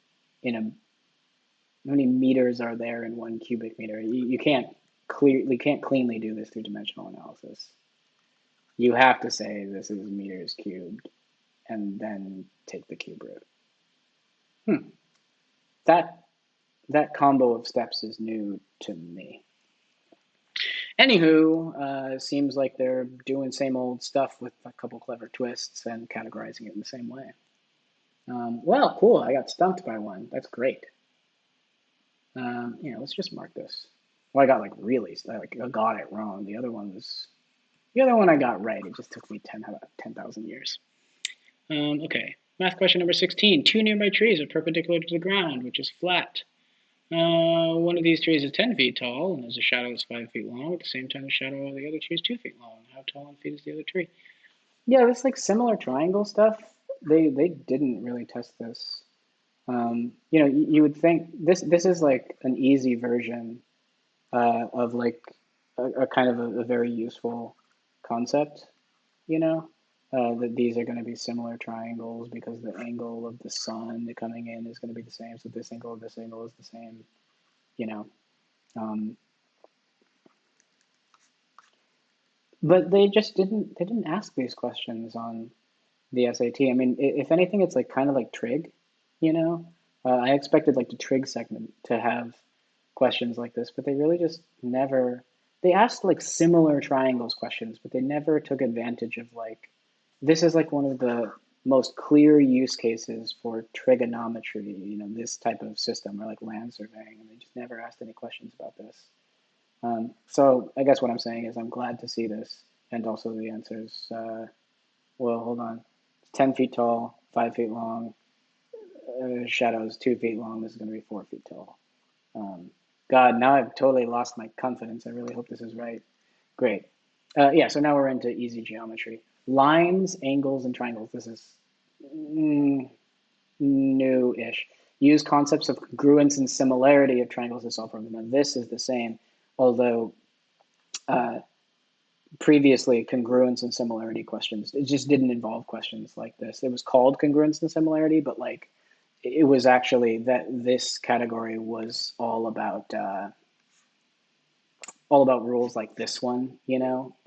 in a, how many meters are there in 1 cubic meter? You can't cleanly do this through dimensional analysis. You have to say this is meters cubed and then take the cube root. Hmm. That that combo of steps is new to me. Anywho, seems like they're doing same old stuff with a couple clever twists and categorizing it in the same way. Well, cool. I got stumped by one. That's great. Yeah, let's just mark this. Well, I got like really, I got it wrong. The other one I got right. It just took me 10,000 years. Okay. Math question number 16. Two nearby trees are perpendicular to the ground, which is flat. One of these trees is 10 feet tall and has a shadow that's 5 feet long. At the same time, the shadow of the other tree is 2 feet long. How tall in feet is the other tree? Yeah, it's like similar triangle stuff. They didn't really test this. You would think this is like an easy version of like a kind of a very useful concept. You know, that these are going to be similar triangles because the angle of the sun coming in is going to be the same. So this angle of this angle is the same. You know, um, but they just didn't ask these questions on the SAT. I mean, if anything, it's like kind of like trig, you know. I expected like the trig segment to have questions like this, but they really just never. They asked like similar triangles questions, but they never took advantage of like this is like one of the most clear use cases for trigonometry, this type of system or like land surveying, and they just never asked any questions about this. So I guess what I'm saying is I'm glad to see this, and also the answers. Well, hold on. 10 feet tall, 5 feet long. Shadow's 2 feet long. This is going to be 4 feet tall. Um, God, now I've totally lost my confidence. I really hope this is right. Great. Yeah, so now we're into easy geometry. Lines, angles, and triangles. This is mm, new-ish. Use concepts of congruence and similarity of triangles to solve problems. Now this is the same, although uh, previously congruence and similarity questions, it just didn't involve questions like this. It was called congruence and similarity, but like it was actually that this category was all about rules like this one,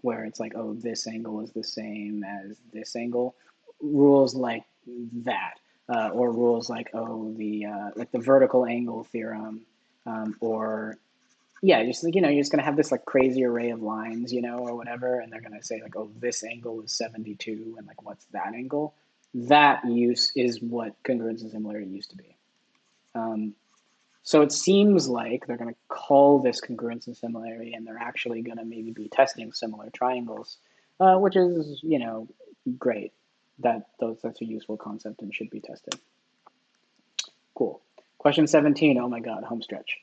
where it's like, oh, this angle is the same as this angle. Rules like that, or rules like, oh, the vertical angle theorem, or yeah, just like, you're just gonna have this like crazy array of lines, or whatever, and they're gonna say like, oh, this angle is 72, and like, what's that angle? That use is what congruence and similarity used to be. Um, so it seems like they're going to call this congruence and similarity, and they're actually going to maybe be testing similar triangles, which is, great. That's a useful concept and should be tested. Cool. Question 17. Oh my God, home stretch.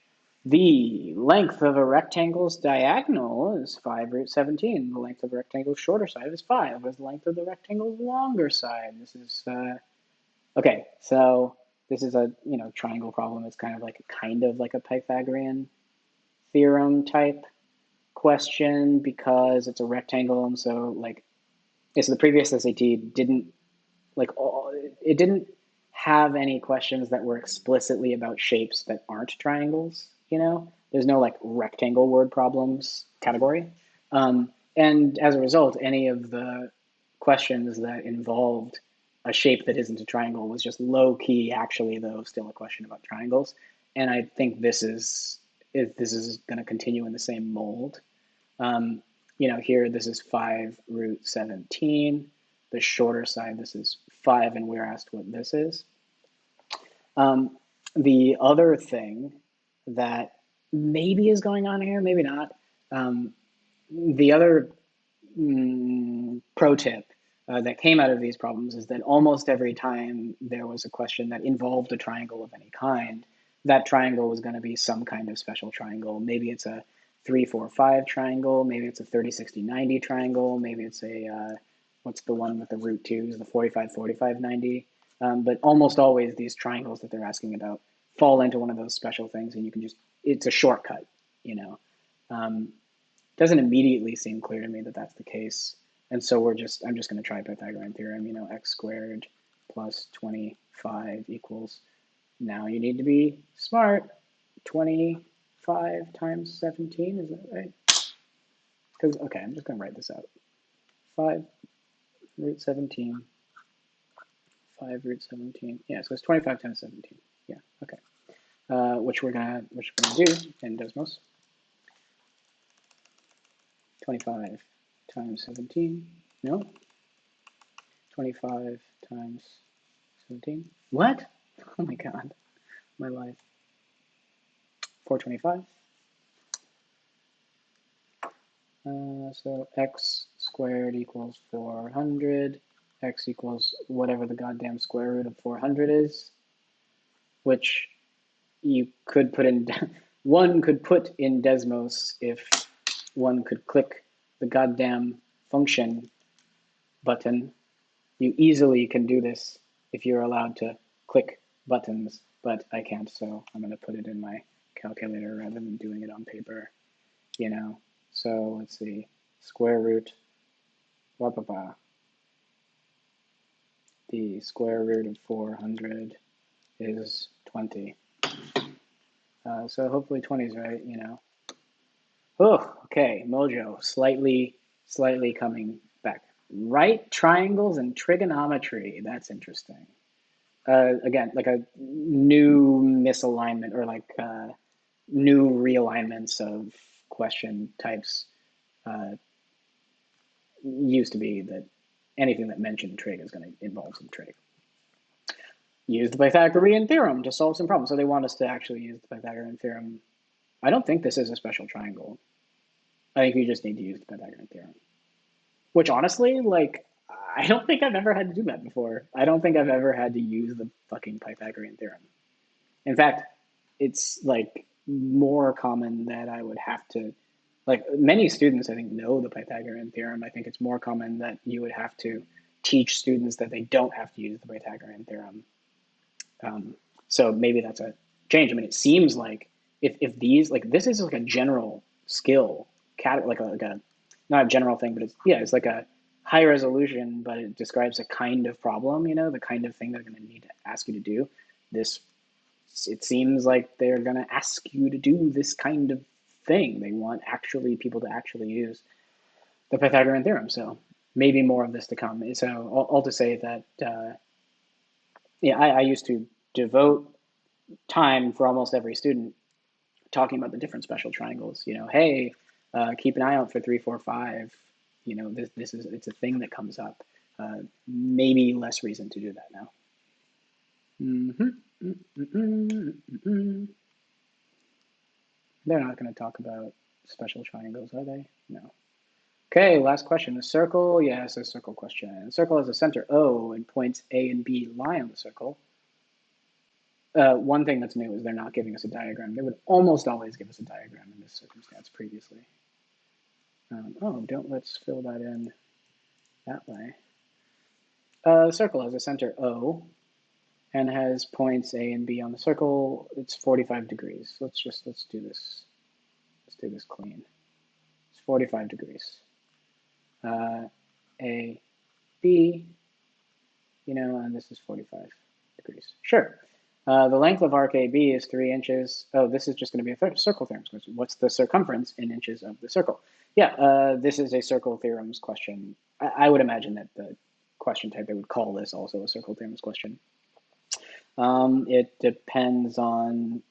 The length of a rectangle's diagonal is 5 root 17. The length of a rectangle's shorter side is 5. What is the length of the rectangle's longer side? This is okay, so this is a triangle problem. It's kind of like a Pythagorean theorem type question because it's a rectangle, and so like so the previous SAT didn't like it didn't have any questions that were explicitly about shapes that aren't triangles. There's no like rectangle word problems category, and as a result, any of the questions that involved a shape that isn't a triangle was just low key. Actually, though, still a question about triangles, and I think this is going to continue in the same mold. Um, here this is 5 root 17. The shorter side, this is 5, and we're asked what this is. Um, the other thing that maybe is going on here, maybe not. The other pro tip that came out of these problems is that almost every time there was a question that involved a triangle of any kind, that triangle was going to be some kind of special triangle. Maybe it's a 3, 4, 5 triangle. Maybe it's a 30, 60, 90 triangle. Maybe it's a, what's the one with the root 2s, the 45, 45, 90. But almost always these triangles that they're asking about fall into one of those special things, and you can just, it's a shortcut, you know. Doesn't immediately seem clear to me that that's the case. And so I'm just going to try Pythagorean theorem, you know, x squared plus 25 equals, now you need to be smart, 25 times 17, is that right? Because, okay, I'm just going to write this out. 5 root 17, 5 root 17. Yeah, so it's 25 times 17. Yeah, okay. Which we're gonna do in Desmos. 25 times 17. No. 25 times 17. What? Oh my god. My life. 425. So x squared equals 400. X equals whatever the goddamn square root of 400 is, which you could put in, one could put in Desmos if one could click the goddamn function button. You easily can do this if you're allowed to click buttons, but I can't, so I'm going to put it in my calculator rather than doing it on paper, you know. So let's see, square root, blah, blah, blah. The square root of 400 is 20. So hopefully 20 is right, you know. Oh, okay, Mojo, slightly coming back. Right triangles and trigonometry, that's interesting. Again, like a new misalignment or like new realignments of question types used to be that anything that mentioned trig is going to involve some trig. Use the Pythagorean theorem to solve some problems. So they want us to actually use the Pythagorean theorem. I don't think this is a special triangle. I think you just need to use the Pythagorean theorem. Which honestly, like, I don't think I've ever had to do that before. I don't think I've ever had to use the fucking Pythagorean theorem. In fact, it's like more common that I would have to, like many students I think know the Pythagorean theorem. I think it's more common that you would have to teach students that they don't have to use the Pythagorean theorem. So maybe that's a change. I mean, it seems like if these, like this is like a general skill, like a not a general thing, but it's like a high resolution, but it describes a kind of problem, you know, the kind of thing they're going to need to ask you to do. This, it seems like they're going to ask you to do this kind of thing. They want actually people to actually use the Pythagorean theorem. So maybe more of this to come. So all to say that, yeah, I used to devote time for almost every student talking about the different special triangles. You know, hey, keep an eye out for 3, 4, 5. You know, it's a thing that comes up. Maybe less reason to do that now. They're not going to talk about special triangles, are they? No. Okay, last question. A circle, yes, a circle question. A circle has a center O and points A and B lie on the circle. One thing that's new is they're not giving us a diagram. They would almost always give us a diagram in this circumstance previously. Let's fill that in that way. The circle has a center O and has points A and B on the circle. It's 45 degrees. Let's do this. Let's do this clean. It's 45 degrees. A, B, you know, and this is 45 degrees. Sure. The length of arc AB is 3 inches. Oh, this is just going to be a circle theorem question. What's the circumference in inches of the circle? Yeah, this is a circle theorems question. I would imagine that the question type, they would call this also a circle theorems question. It depends on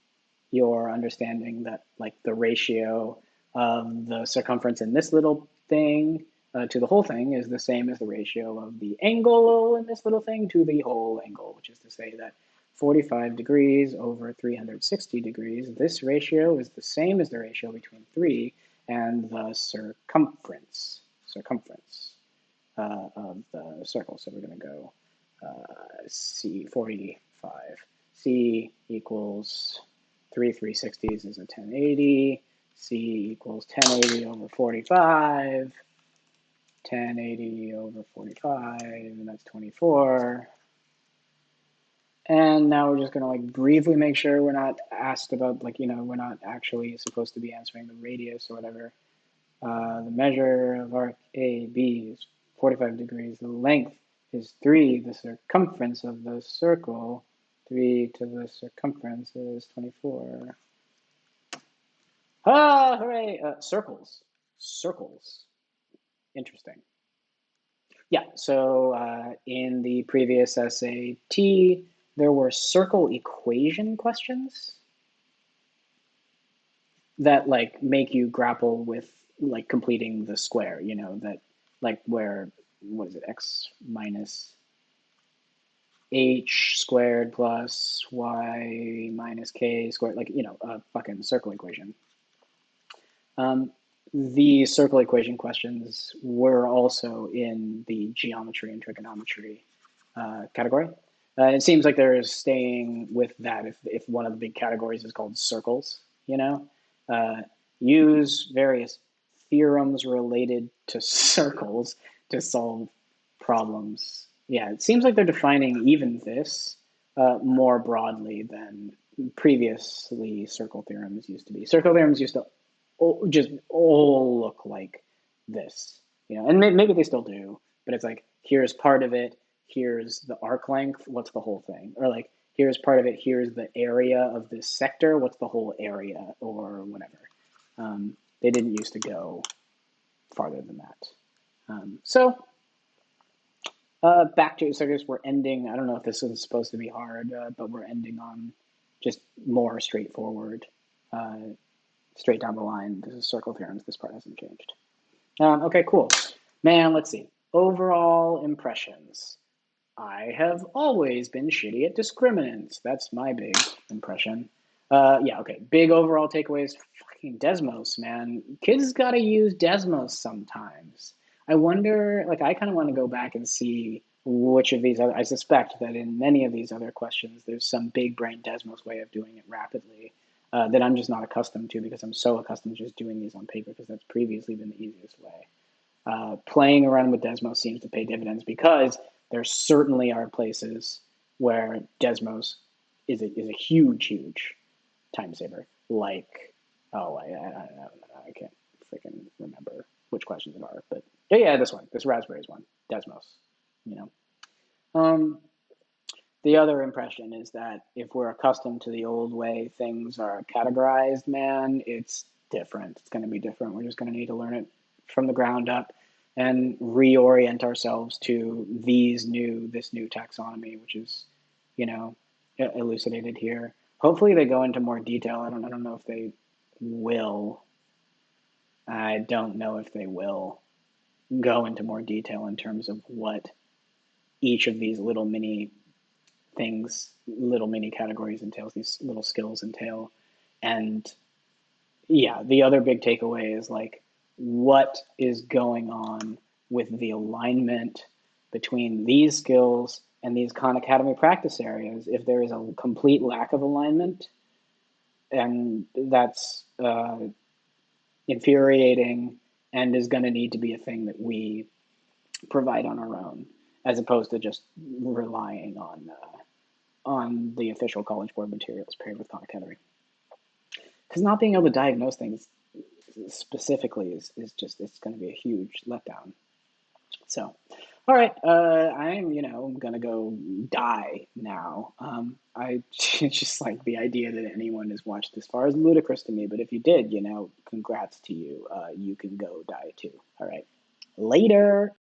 your understanding that like the ratio of the circumference in this little thing to the whole thing is the same as the ratio of the angle in this little thing to the whole angle, which is to say that 45 degrees over 360 degrees, this ratio is the same as the ratio between 3 and the circumference. of the circle. So we're going to go C 45. C equals 3/360s is a 1080. C equals 1080 over 45. 1080 over 45, and that's 24. And now we're just going to like briefly make sure we're not asked about like, we're not actually supposed to be answering the radius or whatever. The measure of arc AB is 45 degrees. The length is 3. The circumference of the circle, 3 to the circumference is 24. Ah, hooray! Circles. Circles. Interesting. Yeah, so in the previous SAT, there were circle equation questions that like make you grapple with like completing the square, that like where, what is it, x minus h squared plus y minus k squared, like, a fucking circle equation. The circle equation questions were also in the geometry and trigonometry category. It seems like they're staying with that if one of the big categories is called circles, uh, use various theorems related to circles to solve problems. Yeah, it seems like they're defining even this more broadly than previously circle theorems used to be. Circle theorems used to just all look like this, and maybe they still do, but it's like, here's part of it, here's the arc length, what's the whole thing? Or like, here's part of it, here's the area of this sector, what's the whole area, or whatever. They didn't used to go farther than that. Back to, so I guess we're ending, I don't know if this is supposed to be hard, but we're ending on just more straightforward, straight down the line. This is circle theorems, this part hasn't changed. Okay, cool. Man, let's see. Overall impressions. I have always been shitty at discriminants. That's my big impression. Yeah, okay. Big overall takeaways. Fucking Desmos, man. Kids gotta use Desmos sometimes. I wonder, like, I kind of want to go back and see which of these other, I suspect that in many of these other questions, there's some big brain Desmos way of doing it rapidly that I'm just not accustomed to because I'm so accustomed to just doing these on paper because that's previously been the easiest way. Playing around with Desmos seems to pay dividends because there certainly are places where Desmos is a huge time saver. Like, I can't freaking remember which questions it are, but yeah, this Raspberries one, Desmos, you know. Um, the other impression is that if we're accustomed to the old way things are categorized, man, it's different. It's going to be different. We're just going to need to learn it from the ground up and reorient ourselves to this new taxonomy, which is, elucidated here. Hopefully they go into more detail. I don't know if they will. I don't know if they will go into more detail in terms of what each of these little mini things, little mini categories entails, these little skills entail. And yeah, the other big takeaway is like, what is going on with the alignment between these skills and these Khan Academy practice areas? If there is a complete lack of alignment, and that's infuriating and is going to need to be a thing that we provide on our own, as opposed to just relying on the official College Board materials paired with Khan Academy. Because not being able to diagnose things specifically is just, it's going to be a huge letdown. So, all right, I'm gonna go die now. I just like the idea that anyone has watched this far is ludicrous to me. But if you did, congrats to you. You can go die too. All right, later.